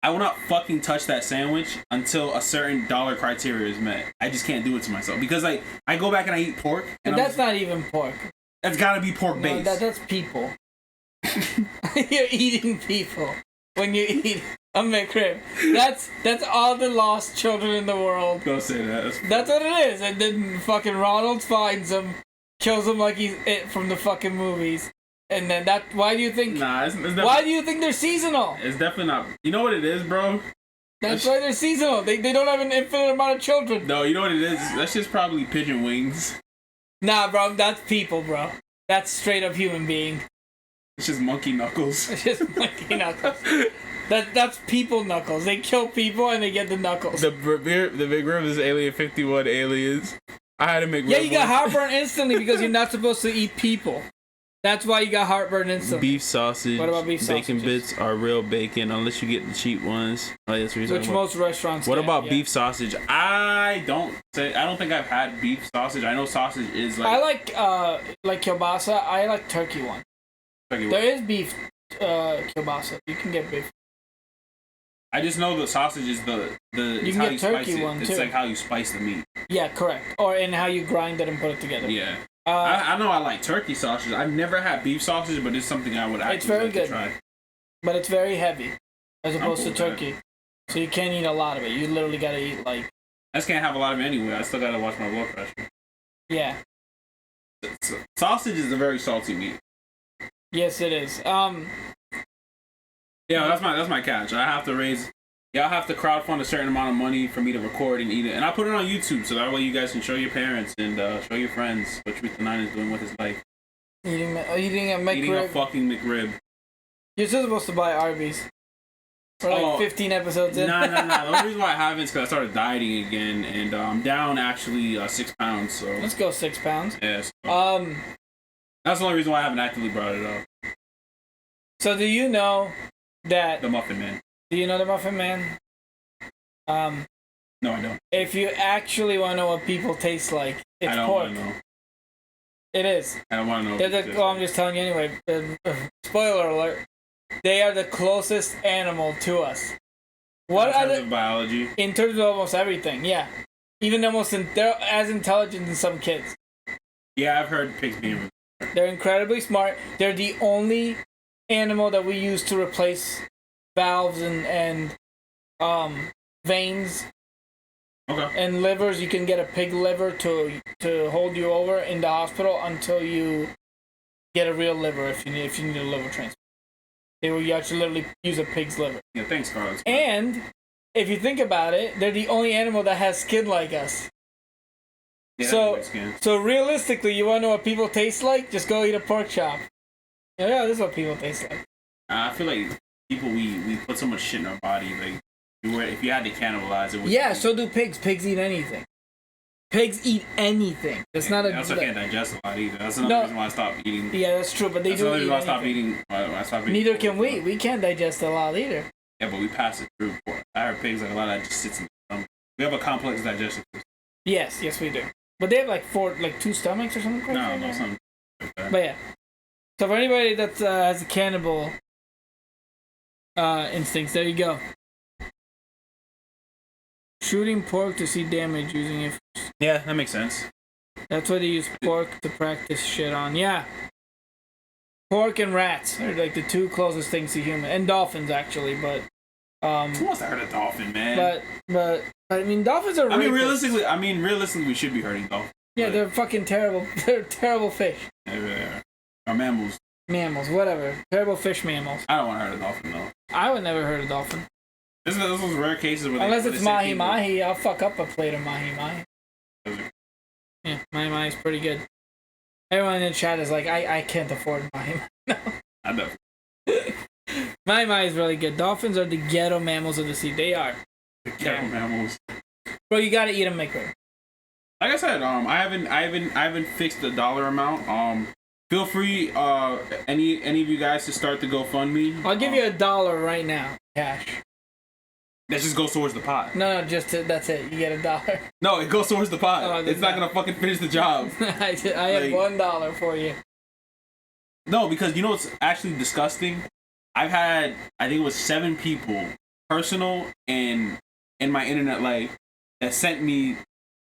Speaker 2: I will not fucking touch that sandwich until a certain dollar criteria is met. I just can't do it to myself. Because like I go back and I eat pork.
Speaker 1: And that's not even pork.
Speaker 2: That's gotta be pork based.
Speaker 1: No, that's people. You're eating people when you eat a McRib. That's all the lost children in the world.
Speaker 2: Don't say that.
Speaker 1: That's what it is. And then fucking Ronald finds him, kills him like he's it from the fucking movies. And then why do you think?
Speaker 2: Nah, it's
Speaker 1: why do you think they're seasonal?
Speaker 2: It's definitely not. You know what it is, bro?
Speaker 1: That's why they're seasonal. They don't have an infinite amount of children.
Speaker 2: No, you know what it is? That's just probably pigeon wings.
Speaker 1: Nah, bro, that's people, bro. That's straight up human being.
Speaker 2: It's just monkey knuckles.
Speaker 1: It's just monkey knuckles. That's people knuckles. They kill people and they get the knuckles.
Speaker 2: The big rib is Alien 51 aliens. I had to make.
Speaker 1: Yeah, you got heartburn instantly because you're not supposed to eat people. That's why you got heartburn instantly.
Speaker 2: Beef sausage.
Speaker 1: What about beef sausages?
Speaker 2: Bacon bits are real bacon unless you get the cheap ones. Oh, that's what
Speaker 1: Which most restaurants.
Speaker 2: What about beef sausage? I don't think I've had beef sausage. I know sausage is like.
Speaker 1: I like kielbasa. I like turkey one. There is beef kielbasa. You can get beef.
Speaker 2: I just know the sausage is the
Speaker 1: you can get turkey one too.
Speaker 2: It's like how you spice the meat.
Speaker 1: Yeah, correct. Or in how you grind it and put it together.
Speaker 2: Yeah. I know I like turkey sausage. I've never had beef sausage, but it's something I would actually like to try.
Speaker 1: But it's very heavy, as opposed to turkey. So you can't eat a lot of it. You literally gotta eat like...
Speaker 2: I just can't have a lot of it anyway. I still gotta watch my blood pressure.
Speaker 1: Yeah.
Speaker 2: Sausage is a very salty meat.
Speaker 1: Yes, it is.
Speaker 2: Yeah, that's my catch. I have to raise Y'all have to crowdfund a certain amount of money for me to record and eat it. And I put it on YouTube so that way you guys can show your parents and show your friends what Truth the Nine is doing with his life.
Speaker 1: Eating a McRib.
Speaker 2: Eating a fucking McRib.
Speaker 1: You're still supposed to buy Arby's. For like 15 episodes in.
Speaker 2: Nah. The only reason why I haven't is because I started dieting again. And I'm down actually 6 pounds. So
Speaker 1: let's go 6 pounds.
Speaker 2: Yeah. So, that's the only reason why I haven't actively brought it up.
Speaker 1: So do you know that...
Speaker 2: The Muffin Man.
Speaker 1: Do you know the Muffin Man?
Speaker 2: No, I don't.
Speaker 1: If you actually want to know what people taste like, it's pork. I don't want to know. It is.
Speaker 2: I don't want to know.
Speaker 1: I'm just telling you anyway. Spoiler alert. They are the closest animal to us.
Speaker 2: What in terms of biology?
Speaker 1: In terms of almost everything, yeah. Even they're as intelligent as some kids.
Speaker 2: Yeah, I've heard pigs being...
Speaker 1: They're incredibly smart. They're the only animal that we use to replace valves and veins.
Speaker 2: Okay.
Speaker 1: And livers. You can get a pig liver to hold you over in the hospital until you get a real liver if you need a liver transplant. You actually literally use a pig's liver.
Speaker 2: Yeah, thanks, Carlos.
Speaker 1: And if you think about it, they're the only animal that has skin like us. Yeah, so realistically, you want to know what people taste like? Just go eat a pork chop. Yeah, this is what people taste like.
Speaker 2: I feel like people, we put so much shit in our body. Like, if you had to cannibalize it.
Speaker 1: Yeah, so do pigs. Pigs eat anything. Pigs eat anything. That's not a.
Speaker 2: They also can't digest a lot either. That's another reason why I stopped eating.
Speaker 1: Yeah, that's true. But they do eat anything.
Speaker 2: I stopped eating.
Speaker 1: Neither can we. We can't digest a lot either.
Speaker 2: Yeah, but we pass it through. I heard pigs like a lot of that just sits in the stomach. We have a complex digestion system.
Speaker 1: Yes, we do. But they have two stomachs or something.
Speaker 2: No, something like that.
Speaker 1: But yeah. So for anybody that has a cannibal instincts, there you go. Shooting pork to see damage using it.
Speaker 2: Yeah, that makes sense.
Speaker 1: That's why they use pork to practice shit on. Yeah. Pork and rats are like the two closest things to human. And dolphins, actually, but...
Speaker 2: Who wants to hurt a dolphin, man?
Speaker 1: But I mean, dolphins are
Speaker 2: realistically, we should be hurting dolphins.
Speaker 1: Yeah, they're fucking terrible. They're terrible fish.
Speaker 2: Yeah, or mammals.
Speaker 1: Mammals, whatever. Terrible fish mammals.
Speaker 2: I don't want to hurt a dolphin, though.
Speaker 1: I would never hurt a dolphin.
Speaker 2: This is those rare cases where
Speaker 1: unless it's mahi-mahi, I'll fuck up a plate of mahi-mahi. Yeah, mahi-mahi is pretty good. Everyone in the chat is like, I can't afford mahi-mahi. No.
Speaker 2: I know.
Speaker 1: Mahi-mahi is really good. Dolphins are the ghetto mammals of the sea. They are.
Speaker 2: The ghetto mammals.
Speaker 1: Bro, you gotta eat them, McPig.
Speaker 2: Like I said, I haven't fixed the dollar amount. Feel free, any of you guys to start the GoFundMe.
Speaker 1: I'll give you $1 right now, cash.
Speaker 2: That just goes towards the pot.
Speaker 1: No, that's it. You get $1.
Speaker 2: No, it goes towards the pot. It's not gonna fucking finish the job.
Speaker 1: I have $1 for you.
Speaker 2: No, because you know what's actually disgusting? I've had, I think it was 7 people, personal and in my internet life, that sent me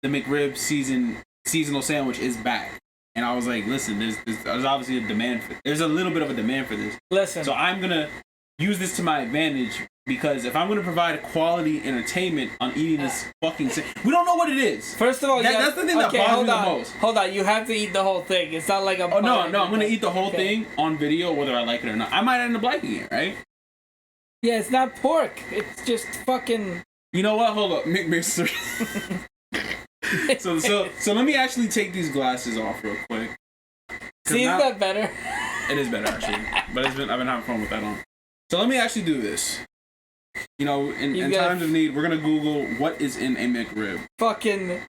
Speaker 2: the McRib seasonal sandwich is back. And I was like, listen, there's obviously a demand for there's a little bit of a demand for this.
Speaker 1: Listen.
Speaker 2: So I'm gonna use this to my advantage, because if I'm gonna provide quality entertainment on eating this fucking we don't know what it is.
Speaker 1: First of all,
Speaker 2: that's the thing that bothers me the most.
Speaker 1: Hold on, you have to eat the whole thing. It's not like a
Speaker 2: no, I'm gonna eat the whole thing on video, whether I like it or not. I might end up liking it, right?
Speaker 1: Yeah, it's not pork. It's just fucking.
Speaker 2: You know what? Hold up, mixer. So let me actually take these glasses off real quick.
Speaker 1: See, is that better?
Speaker 2: It is better actually, but I've been having fun with that on. So let me actually do this. You know, in times of need, we're gonna Google what is in a McRib.
Speaker 1: Fucking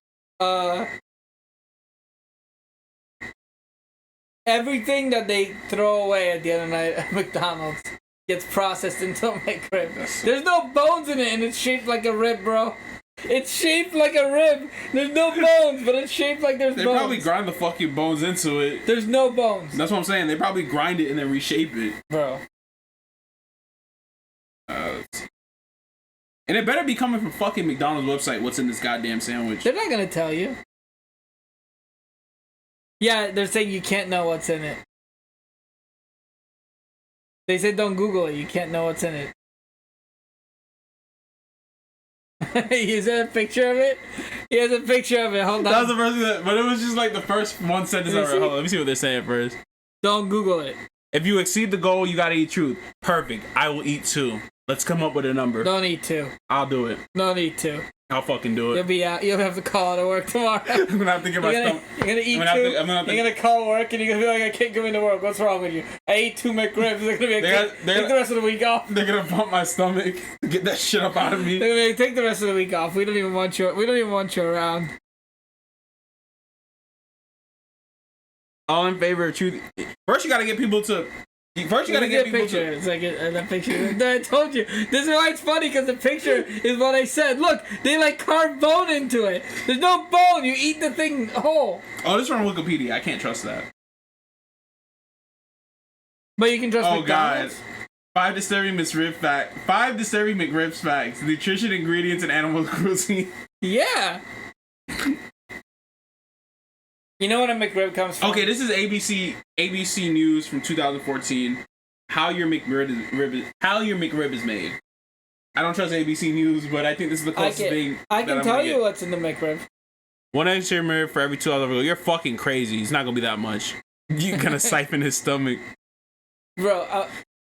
Speaker 1: everything that they throw away at the end of the night at McDonald's gets processed into a McRib. There's no bones in it, and it's shaped like a rib, bro. It's shaped like a rib. There's no bones, but it's shaped like there's bones.
Speaker 2: They probably grind the fucking bones into it.
Speaker 1: There's no bones.
Speaker 2: That's what I'm saying. They probably grind it and then reshape it.
Speaker 1: Bro.
Speaker 2: And it better be coming from fucking McDonald's website, what's in this goddamn sandwich.
Speaker 1: They're not gonna tell you. Yeah, they're saying you can't know what's in it. They said don't Google it. You can't know what's in it. Is that a picture of it? He has a picture of it. Hold on.
Speaker 2: That was the first thing but it was just like the first one sentence. Hold on, let me see what they're saying first.
Speaker 1: Don't Google it.
Speaker 2: If you exceed the goal, you gotta eat truth. Perfect. I will eat too. Let's come up with a number.
Speaker 1: No need to.
Speaker 2: I'll do it.
Speaker 1: No need to.
Speaker 2: I'll fucking do it.
Speaker 1: You'll be out. You'll have to call out of work tomorrow.
Speaker 2: I'm gonna have to get my stomach.
Speaker 1: You're gonna eat you're gonna call work and you're gonna be like, I can't go into work. What's wrong with you? I ate 2 McRibs. They're gonna be like, take the rest of the week off.
Speaker 2: They're gonna bump my stomach to get that shit up out of me.
Speaker 1: They're gonna be like, take the rest of the week off. We don't even want you. We don't even want you around.
Speaker 2: All in favor of truth. First, you gotta get people to. First, you gotta get people
Speaker 1: picture.
Speaker 2: to.
Speaker 1: It's like that picture. I told you. This is why it's funny, because the picture is what I said. Look, they like carve bone into it. There's no bone. You eat the thing whole.
Speaker 2: Oh, this is from Wikipedia. I can't trust that.
Speaker 1: But you can trust McDonald's.
Speaker 2: God. 5 disturbing McRibs facts. Nutrition, ingredients, and animal cruelty.
Speaker 1: Yeah. You know what a McRib comes from?
Speaker 2: Okay, this is ABC News from 2014. How your McRib is made. I don't trust ABC News, but I think this is the closest thing.
Speaker 1: I can tell you what's in the McRib.
Speaker 2: 1 extra McRib for every 2 hours. You're fucking crazy. It's not gonna be that much. You're gonna siphon his stomach,
Speaker 1: bro.
Speaker 2: All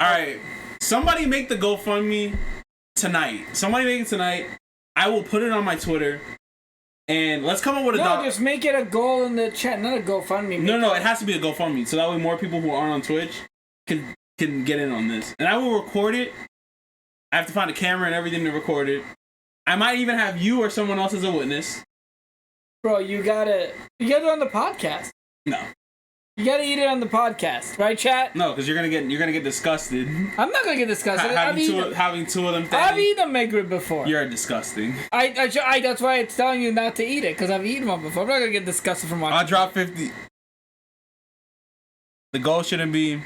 Speaker 2: right, somebody make the GoFundMe tonight. Somebody make it tonight. I will put it on my Twitter. And let's come up with a
Speaker 1: just make it a goal in the chat, not a GoFundMe.
Speaker 2: No, it has to be a GoFundMe, so that way more people who aren't on Twitch can get in on this. And I will record it. I have to find a camera and everything to record it. I might even have you or someone else as a witness.
Speaker 1: Bro, you gotta do it on the podcast.
Speaker 2: No.
Speaker 1: You gotta eat it on the podcast, right, chat?
Speaker 2: No, because you're gonna get disgusted.
Speaker 1: I'm not gonna get disgusted.
Speaker 2: Having two of them.
Speaker 1: I've eaten a McRib before.
Speaker 2: You're disgusting.
Speaker 1: I that's why it's telling you not to eat it, because I've eaten one before. I'm not gonna get disgusted from watching.
Speaker 2: I'll drop 50. The goal shouldn't be.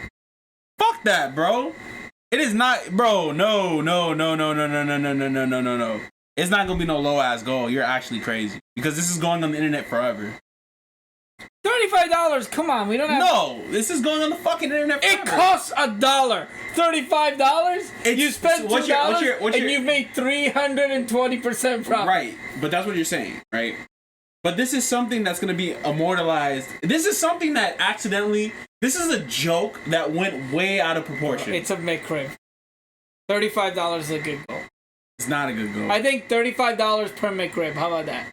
Speaker 2: Fuck that, bro. It is not, bro. No. It's not gonna be no low ass goal. You're actually crazy because this is going on the internet forever.
Speaker 1: $35. Come on, we don't have.
Speaker 2: No, this is going on the fucking internet forever.
Speaker 1: It costs $1. $35. You spent $2 and you made 320% profit.
Speaker 2: Right, but that's what you're saying, right? But this is something that's going to be immortalized. This is something that accidentally. This is a joke that went way out of proportion.
Speaker 1: It's a McRib. $35 is a good goal.
Speaker 2: It's not a good goal.
Speaker 1: I think $35 per McRib. How about that?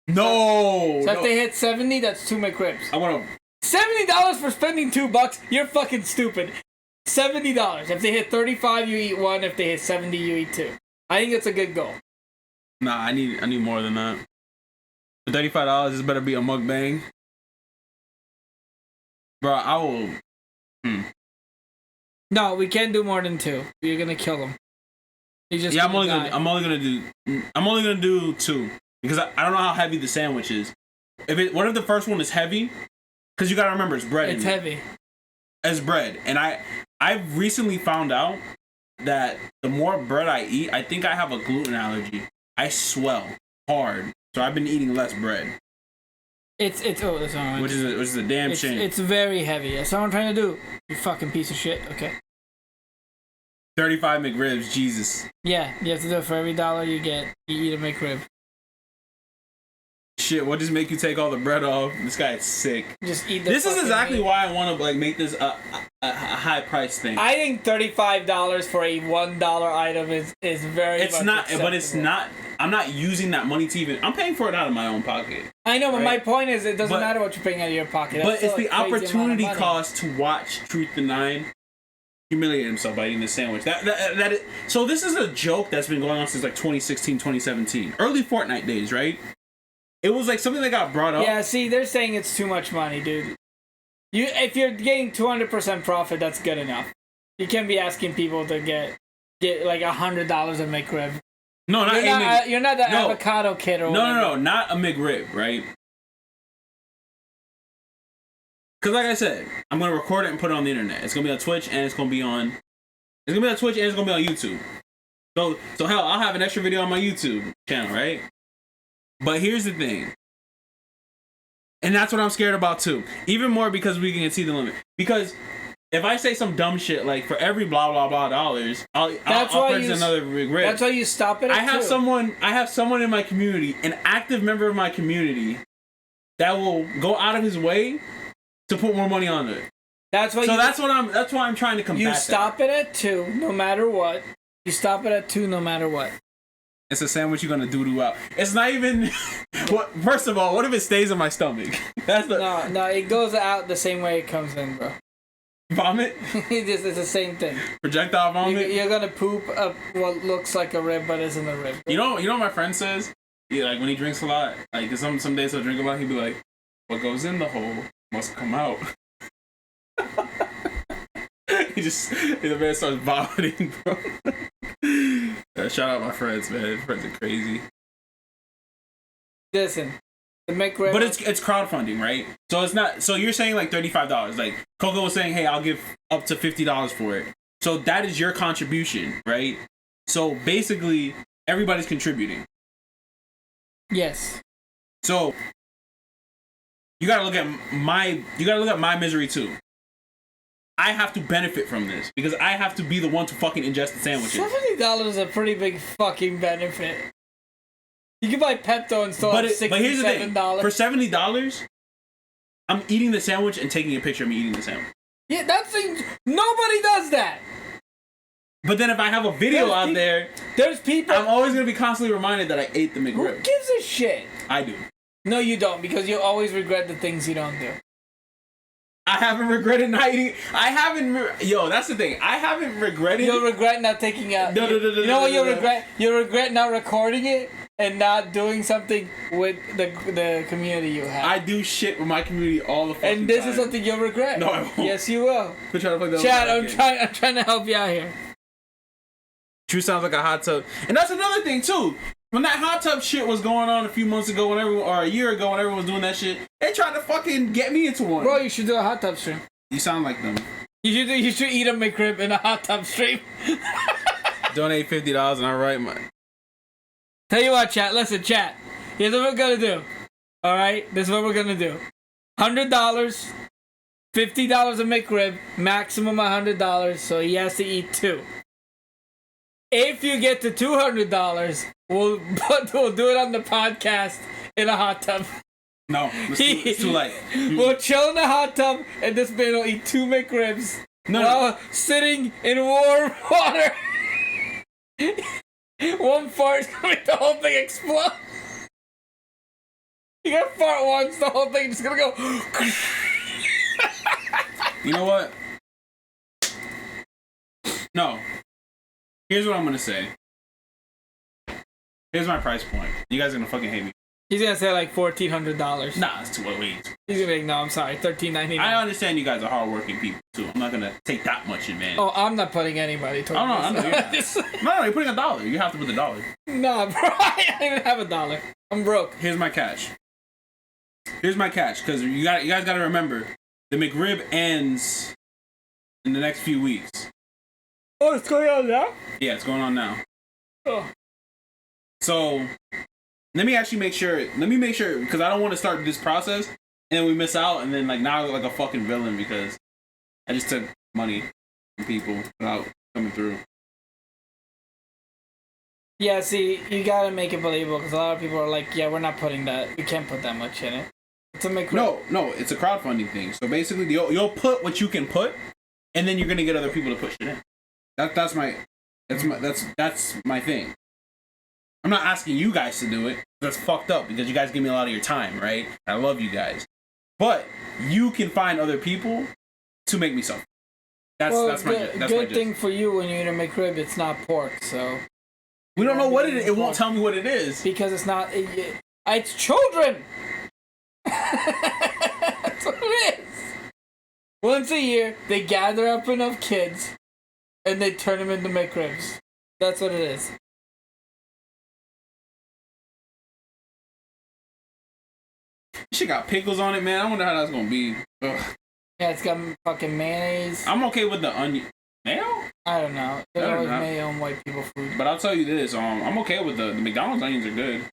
Speaker 2: No.
Speaker 1: So if they hit 70, that's 2 McRibs.
Speaker 2: I want
Speaker 1: to. $70 for spending $2? You're fucking stupid. $70. If they hit 35, you eat 1. If they hit 70, you eat 2. I think it's a good goal.
Speaker 2: Nah, I need more than that. For $35, this better be a mukbang. Bro, I will.
Speaker 1: No, we can't do more than 2. You're gonna kill them.
Speaker 2: I'm only gonna do 2. Because I don't know how heavy the sandwich is. What if the first one is heavy? Because you gotta remember, it's bread.
Speaker 1: It's heavy.
Speaker 2: It's bread. And I've recently found out that the more bread I eat, I think I have a gluten allergy. I swell hard. So I've been eating less bread.
Speaker 1: That's all right.
Speaker 2: Which is a damn shame.
Speaker 1: It's very heavy. That's what I'm trying to do. You fucking piece of shit. Okay.
Speaker 2: 35 McRibs, Jesus.
Speaker 1: Yeah, you have to do it for every $1 you get. You eat a McRib.
Speaker 2: Shit, what just make you take all the bread off? This guy is sick.
Speaker 1: Just eat.
Speaker 2: This is exactly why I want to make this a high price thing.
Speaker 1: I think $35 for a $1 item is very.
Speaker 2: It's
Speaker 1: much
Speaker 2: not,
Speaker 1: acceptable.
Speaker 2: but it's not. I'm not using that money to even. I'm paying for it out of my own pocket.
Speaker 1: I know, but my point is, it doesn't matter what you're paying out of your pocket.
Speaker 2: But it's the opportunity cost to watch Truth the 9 humiliate himself by eating the sandwich. So this is a joke that's been going on since like 2016, 2017, early Fortnite days, right? It was like something that got brought up.
Speaker 1: Yeah, see, they're saying it's too much money, dude. If you're getting 200% profit, that's good enough. You can't be asking people to get like $100 a McRib.
Speaker 2: No,
Speaker 1: you're not the avocado kid or whatever.
Speaker 2: No, not a McRib, right? Because like I said, I'm gonna record it and put it on the internet. It's gonna be on Twitch and it's gonna be on YouTube. So hell, I'll have an extra video on my YouTube channel, right? But here's the thing. And that's what I'm scared about too. Even more because we can see the limit. Because if I say some dumb shit like for every blah blah blah dollars, I'll purchase another McRib.
Speaker 1: That's why you stop it.
Speaker 2: I have someone in my community, an active member of my community, that will go out of his way to put more money on it.
Speaker 1: That's why.
Speaker 2: That's why I'm trying to combat.
Speaker 1: You stop it at 2, no matter what. You stop it at 2, no matter what.
Speaker 2: It's a sandwich you're gonna doo-doo out. It's not even. What? First of all, what if it stays in my stomach? That's the.
Speaker 1: No, it goes out the same way it comes in, bro.
Speaker 2: Vomit?
Speaker 1: It's the same thing.
Speaker 2: Projectile vomit?
Speaker 1: You're gonna poop up what looks like a rib, but isn't a rib.
Speaker 2: You know what my friend says? Like when he drinks a lot, like some days he'll drink a lot, he'll be like, "What goes in the hole must come out." The man starts vomiting, bro. Shout out my friends, man. Friends are crazy.
Speaker 1: Listen, the McRib.
Speaker 2: But it's crowdfunding, right? So it's not. So you're saying like $35. Like Coco was saying, hey, I'll give up to $50 for it. So that is your contribution, right? So basically, everybody's contributing.
Speaker 1: Yes.
Speaker 2: So you gotta look at my misery too. I have to benefit from this because I have to be the one to fucking ingest the sandwiches.
Speaker 1: $70 is a pretty big fucking benefit. You can buy Pepto and still have $67.
Speaker 2: But here's the thing. For $70, I'm eating the sandwich and taking a picture of me eating the sandwich.
Speaker 1: Yeah, that thing. Nobody does that.
Speaker 2: But then if I have a video
Speaker 1: there's people.
Speaker 2: I'm always gonna be constantly reminded that I ate the McRib.
Speaker 1: Who gives a shit?
Speaker 2: I do.
Speaker 1: No, you don't, because you always regret the things you don't do.
Speaker 2: I haven't regretted not eating. Yo, that's the thing. I haven't regretted.
Speaker 1: You'll regret not taking out.
Speaker 2: No.
Speaker 1: You know what you'll regret? You'll regret not recording it and not doing something with the community you have.
Speaker 2: I do shit with my community all the fucking time.
Speaker 1: And this is something you'll regret.
Speaker 2: No, I won't.
Speaker 1: Yes, you will.
Speaker 2: Quit trying to play the
Speaker 1: Chad, I'm trying to help you out here.
Speaker 2: True sounds like a hot tub. And that's another thing, too. When that hot tub shit was going on a few months ago, or a year ago, when everyone was doing that shit, they tried to fucking get me into one.
Speaker 1: Bro, you should do a hot tub stream.
Speaker 2: You sound like them.
Speaker 1: You should eat a McRib in a hot tub stream.
Speaker 2: Donate $50 and I write mine.
Speaker 1: Tell you what, chat. Listen, chat. Here's what we're gonna do. All right, this is what we're gonna do. $100, $50 a McRib, maximum $100. So he has to eat 2. If you get to $200, we'll do it on the podcast in a hot tub.
Speaker 2: No, it's too late.
Speaker 1: We'll chill in the hot tub, and this man will eat 2 McRibs while sitting in warm water. One fart is gonna make the whole thing explode. You gotta fart once, the whole thing is gonna go.
Speaker 2: You know what? No. Here's what I'm gonna say. Here's my price point. You guys are gonna fucking hate me.
Speaker 1: He's gonna say like $1,400.
Speaker 2: Nah, it's too late.
Speaker 1: He's gonna be like, no, I'm sorry, $13.99.
Speaker 2: I understand you guys are hardworking people too. I'm not gonna take that much in, man.
Speaker 1: Oh, I'm not putting anybody towards
Speaker 2: this. I know you're not. No, you're putting $1. You have to put the $1.
Speaker 1: Nah, bro, I don't even have $1. I'm broke.
Speaker 2: Here's my catch. Because you guys gotta remember, the McRib ends in the next few weeks.
Speaker 1: Oh, it's going on now?
Speaker 2: Yeah, it's going on now.
Speaker 1: Oh.
Speaker 2: So, let me make sure, because I don't want to start this process, and we miss out, and then, like, now I look like a fucking villain, because I just took money from people without coming through.
Speaker 1: Yeah, see, you gotta make it believable, because a lot of people are like, yeah, we're not putting that, we can't put that much in it. It's a McRib.
Speaker 2: No, it's a crowdfunding thing. So, basically, you'll put what you can put, and then you're gonna get other people to put shit in. That's my thing. I'm not asking you guys to do it. That's fucked up because you guys give me a lot of your time, right? I love you guys, but you can find other people to make me suffer. That's my
Speaker 1: good thing for you when you eat a McRib. It's not pork, so
Speaker 2: we don't know what it is. It won't tell me what it is
Speaker 1: because it's not. It's children. That's what it is. Once a year, they gather up enough kids. And they turn them into McRibs. That's what it is.
Speaker 2: This shit got pickles on it, man. I wonder how that's gonna be. Ugh.
Speaker 1: Yeah, it's got fucking mayonnaise.
Speaker 2: I'm okay with the onion. Mayo?
Speaker 1: I don't know. There's always mayo on white people food.
Speaker 2: But I'll tell you this, I'm okay with the McDonald's onions are good.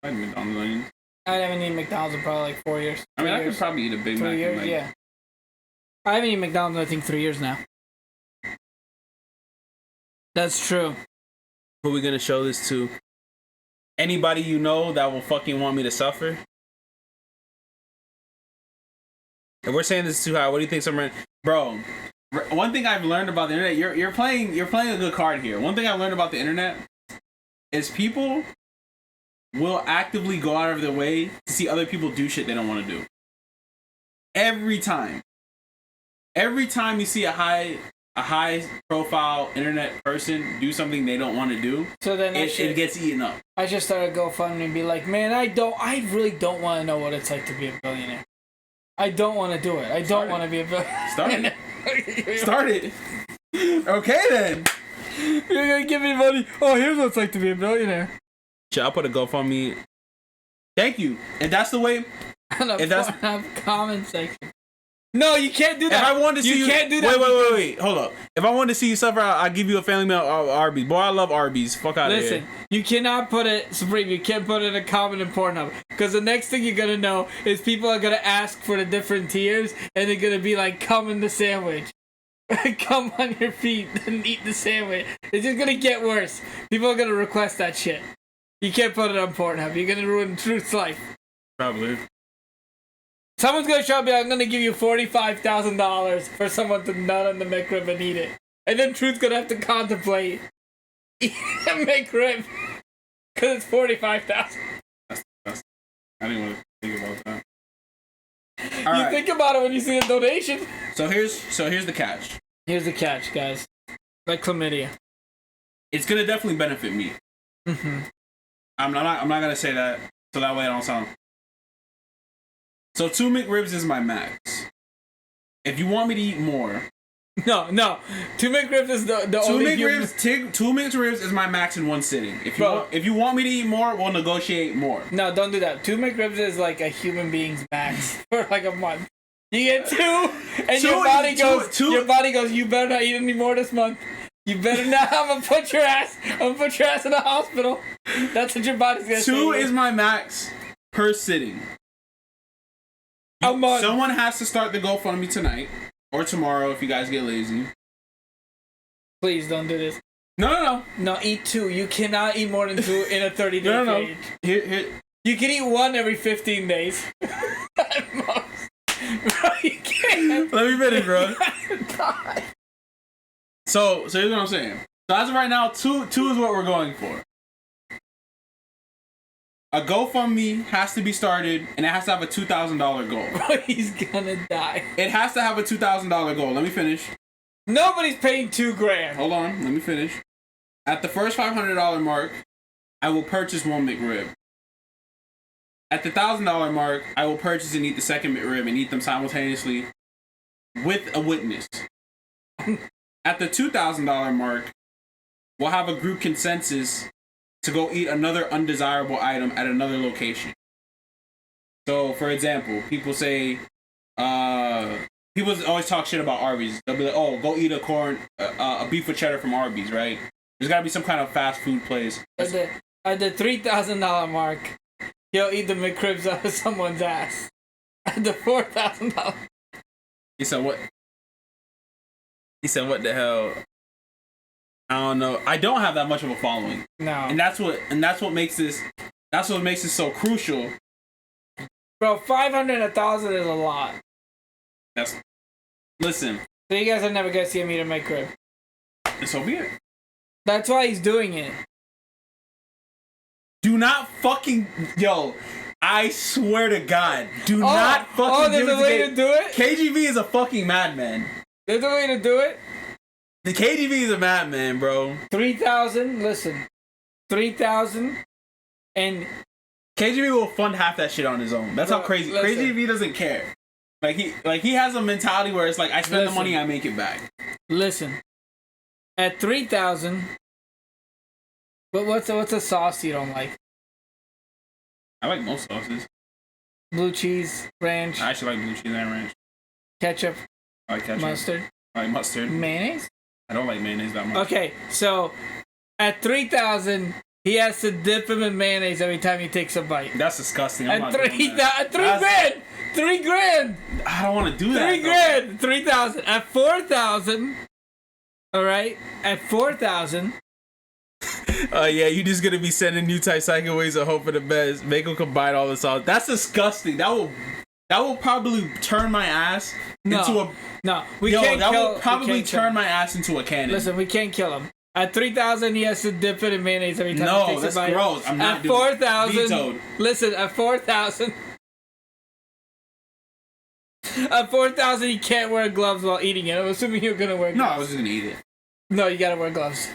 Speaker 2: I like McDonald's onions.
Speaker 1: I haven't eaten McDonald's in probably like 4 years.
Speaker 2: I mean, I could probably eat a Big Mac.
Speaker 1: 3 years, yeah. I haven't eaten McDonald's in I think 3 years now. That's true.
Speaker 2: Who are we gonna show this to? Anybody you know that will fucking want me to suffer? If we're saying this is too high, what do you think? Bro, one thing I've learned about the internet, you're playing a good card here. One thing I've learned about the internet is people will actively go out of their way to see other people do shit they don't want to do. Every time you see a high profile internet person do something they don't want to do,
Speaker 1: so then
Speaker 2: it gets eaten up.
Speaker 1: I just started GoFundMe and be like, man, I really don't want to know what it's like to be a billionaire. I don't want to do it. I don't want to be a billionaire.
Speaker 2: Start it. Okay then.
Speaker 1: You're gonna give me money. Oh, here's what it's like to be a billionaire.
Speaker 2: Shit, I'll put a GoFundMe. Thank you. And that's the way.
Speaker 1: If that's comment section. No, you can't do that.
Speaker 2: If I wanted to see you
Speaker 1: can't do that.
Speaker 2: Wait. Hold up. If I wanted to see you suffer, I'll give you a family meal of Arby's. Boy, I love Arby's. Fuck out of here.
Speaker 1: Listen, you cannot put it, Supreme, you can't put it in a comment in Pornhub. Because the next thing you're going to know is people are going to ask for the different tiers, and they're going to be like, come in the sandwich. Come on your feet and eat the sandwich. It's just going to get worse. People are going to request that shit. You can't put it on Pornhub. You're going to ruin Truth's life.
Speaker 2: Probably.
Speaker 1: Someone's going to show up and be like, I'm going to give you $45,000 for someone to nut on the McRib and eat it. And then Truth's going to have to contemplate eating a McRib. Because it's $45,000.
Speaker 2: I didn't want to think about that.
Speaker 1: You think about it when you see a donation.
Speaker 2: So here's the catch.
Speaker 1: Here's the catch, guys. Like chlamydia.
Speaker 2: It's going to definitely benefit me.
Speaker 1: Mm-hmm.
Speaker 2: I'm not going to say that so that way I don't sound... So 2 McRibs is my max. If you want me to eat more...
Speaker 1: No. 2 McRibs is the only... 2
Speaker 2: McRibs is my max in one sitting. If you want me to eat more, we'll negotiate more.
Speaker 1: No, don't do that. 2 McRibs is like a human being's max for like a month. You get 2, and your body goes, you better not eat any more this month. You better not. I'm gonna put your ass in the hospital. That's what your body's gonna say.
Speaker 2: 2 is my max per sitting. Someone has to start the GoFundMe tonight or tomorrow if you guys get lazy.
Speaker 1: Please don't do this.
Speaker 2: No.
Speaker 1: No, eat 2. You cannot eat more than 2 in a 30-day period.
Speaker 2: Here. You
Speaker 1: can eat 1 every 15 days. At most. Bro, you can't.
Speaker 2: Let me finish, bro. So here's what I'm saying. So as of right now, 2 is what we're going for. A GoFundMe has to be started, and it has to have a $2,000 goal.
Speaker 1: Bro, he's gonna die.
Speaker 2: It has to have a $2,000 goal. Let me finish.
Speaker 1: Nobody's paying $2,000.
Speaker 2: Hold on, let me finish. At the first $500 mark, I will purchase 1 McRib. At the $1,000 mark, I will purchase and eat the second McRib and eat them simultaneously with a witness. At the $2,000 mark, we'll have a group consensus to go eat another undesirable item at another location. So, for example, people say, people always talk shit about Arby's. They'll be like, oh, go eat a beef with cheddar from Arby's, right? There's gotta be some kind of fast food place.
Speaker 1: At the $3,000 mark, he'll eat the McRibs out of someone's ass. At the $4,000.
Speaker 2: He said what? He said what the hell? I don't know. I don't have that much of a following.
Speaker 1: No.
Speaker 2: And that's what makes this so crucial.
Speaker 1: Bro, 500 and 1,000 is a lot.
Speaker 2: Listen.
Speaker 1: So you guys are never gonna see him eat a McRib.
Speaker 2: And so be it.
Speaker 1: That's why he's doing it.
Speaker 2: Do not fucking I swear to God, do not fucking
Speaker 1: there's a way to do it?
Speaker 2: KGB is a fucking madman.
Speaker 1: There's a way to do it?
Speaker 2: The KGB is a madman, bro.
Speaker 1: 3,000, listen. 3,000 and
Speaker 2: KGB will fund half that shit on his own. That's how crazy. KGB doesn't care. Like he has a mentality where it's like, I spend the money, I make it back.
Speaker 1: Listen. At 3,000, but what's a sauce you don't like?
Speaker 2: I like most sauces.
Speaker 1: Blue cheese, ranch.
Speaker 2: I actually like blue cheese and ranch.
Speaker 1: Ketchup.
Speaker 2: I like ketchup.
Speaker 1: Mustard.
Speaker 2: I like mustard.
Speaker 1: Mayonnaise?
Speaker 2: I don't like mayonnaise that much.
Speaker 1: Okay, so at 3,000, he has to dip him in mayonnaise every time he takes a bite.
Speaker 2: That's disgusting.
Speaker 1: At $3,000. $3,000.
Speaker 2: I don't want to do that.
Speaker 1: $3,000. 3,000. At 4,000. All right. At 4,000.
Speaker 2: Yeah, you just gonna be sending new type cycle ways of hope for the best. Make them combine all this sauce. That's disgusting. That That will probably turn my ass into a...
Speaker 1: No,
Speaker 2: that will probably turn my ass into a cannon.
Speaker 1: Listen, we can't kill him. At 3,000, he has to dip it in mayonnaise every time he takes a bite.
Speaker 2: No, that's gross. I'm not
Speaker 1: at
Speaker 2: doing
Speaker 1: 4,000, listen, at 4,000... At 4,000, he can't wear gloves while eating it. I'm assuming you're gonna wear gloves.
Speaker 2: No, I was just gonna eat it.
Speaker 1: No, you gotta wear gloves.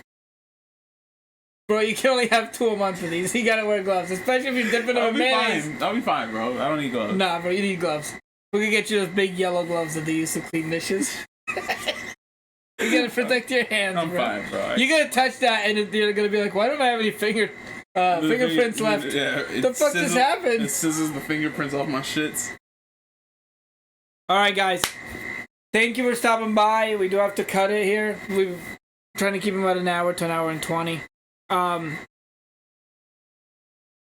Speaker 1: Bro, you can only have 2 a month for these. You gotta wear gloves, especially if you're dipping them in mayonnaise.
Speaker 2: I'll be fine, bro. I don't need gloves.
Speaker 1: Nah, bro, you need gloves. We can get you those big yellow gloves that they use to clean dishes. You gotta protect your hands,
Speaker 2: I'm fine, bro.
Speaker 1: You're gonna touch that and you're gonna be like, why don't I have any fingerprints left?
Speaker 2: Yeah,
Speaker 1: the fuck just happened?
Speaker 2: It scissors the fingerprints off my shits.
Speaker 1: Alright, guys. Thank you for stopping by. We do have to cut it here. We're trying to keep them at an hour to an hour and 20.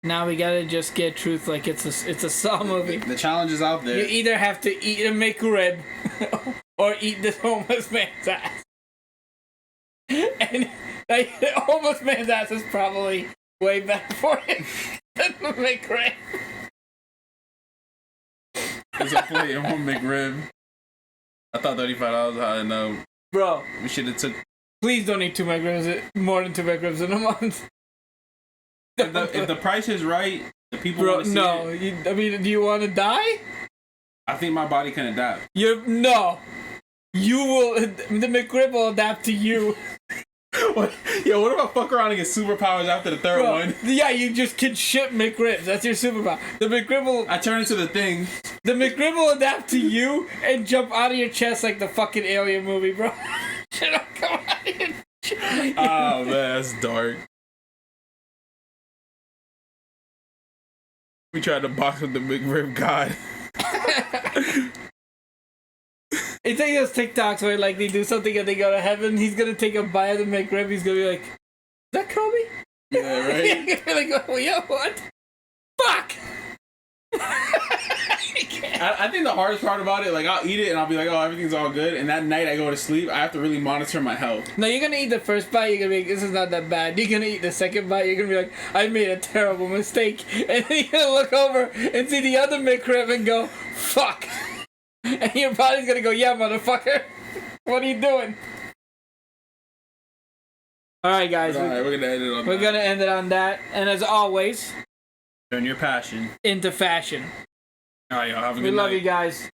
Speaker 1: Now we gotta just get truth like it's a Saw movie.
Speaker 2: The challenge is out there.
Speaker 1: You either have to eat a McRib or eat this homeless man's ass. And like, the homeless man's ass is probably way better for you than the McRib.
Speaker 2: There's a plate and one McRib. I thought $35 high enough.
Speaker 1: Bro,
Speaker 2: we should have took.
Speaker 1: Please don't eat 2 McRibs, more than 2 McRibs in a month.
Speaker 2: If the price is right, the people want to see it.
Speaker 1: I mean, do you want to die?
Speaker 2: I think my body can adapt.
Speaker 1: You will. The McRib will adapt to you.
Speaker 2: What? Yo, what if I fuck around and get superpowers after the third one?
Speaker 1: Yeah, you just can ship McRibs. That's your superpower. The McRib will...
Speaker 2: I turn into the Thing.
Speaker 1: The McRib will adapt to you and jump out of your chest like the fucking Alien movie, bro. Shit, come out of your chest.
Speaker 2: Oh, man, that's dark. We tried to box with the McRib god.
Speaker 1: It's like those TikToks where like they do something and they go to heaven. He's gonna take a bite of the McRib. He's gonna be like, "Is that Kobe?"
Speaker 2: Yeah, right.
Speaker 1: He's gonna like, "Oh, yo, what? Fuck!"
Speaker 2: I think the hardest part about it, like I'll eat it and I'll be like, "Oh, everything's all good," and that night I go to sleep. I have to really monitor my health.
Speaker 1: No, you're gonna eat the first bite. You're gonna be like, "This is not that bad." You're gonna eat the second bite. You're gonna be like, "I made a terrible mistake," and then you're gonna look over and see the other McRib and go, "Fuck." And your body's gonna go, "Yeah, motherfucker. What are you doing?" Alright, guys.
Speaker 2: Alright, we're gonna end it on that.
Speaker 1: We're gonna end it on that. And as always,
Speaker 2: turn your passion
Speaker 1: into fashion.
Speaker 2: Alright, y'all. Have a good night.
Speaker 1: We love you guys.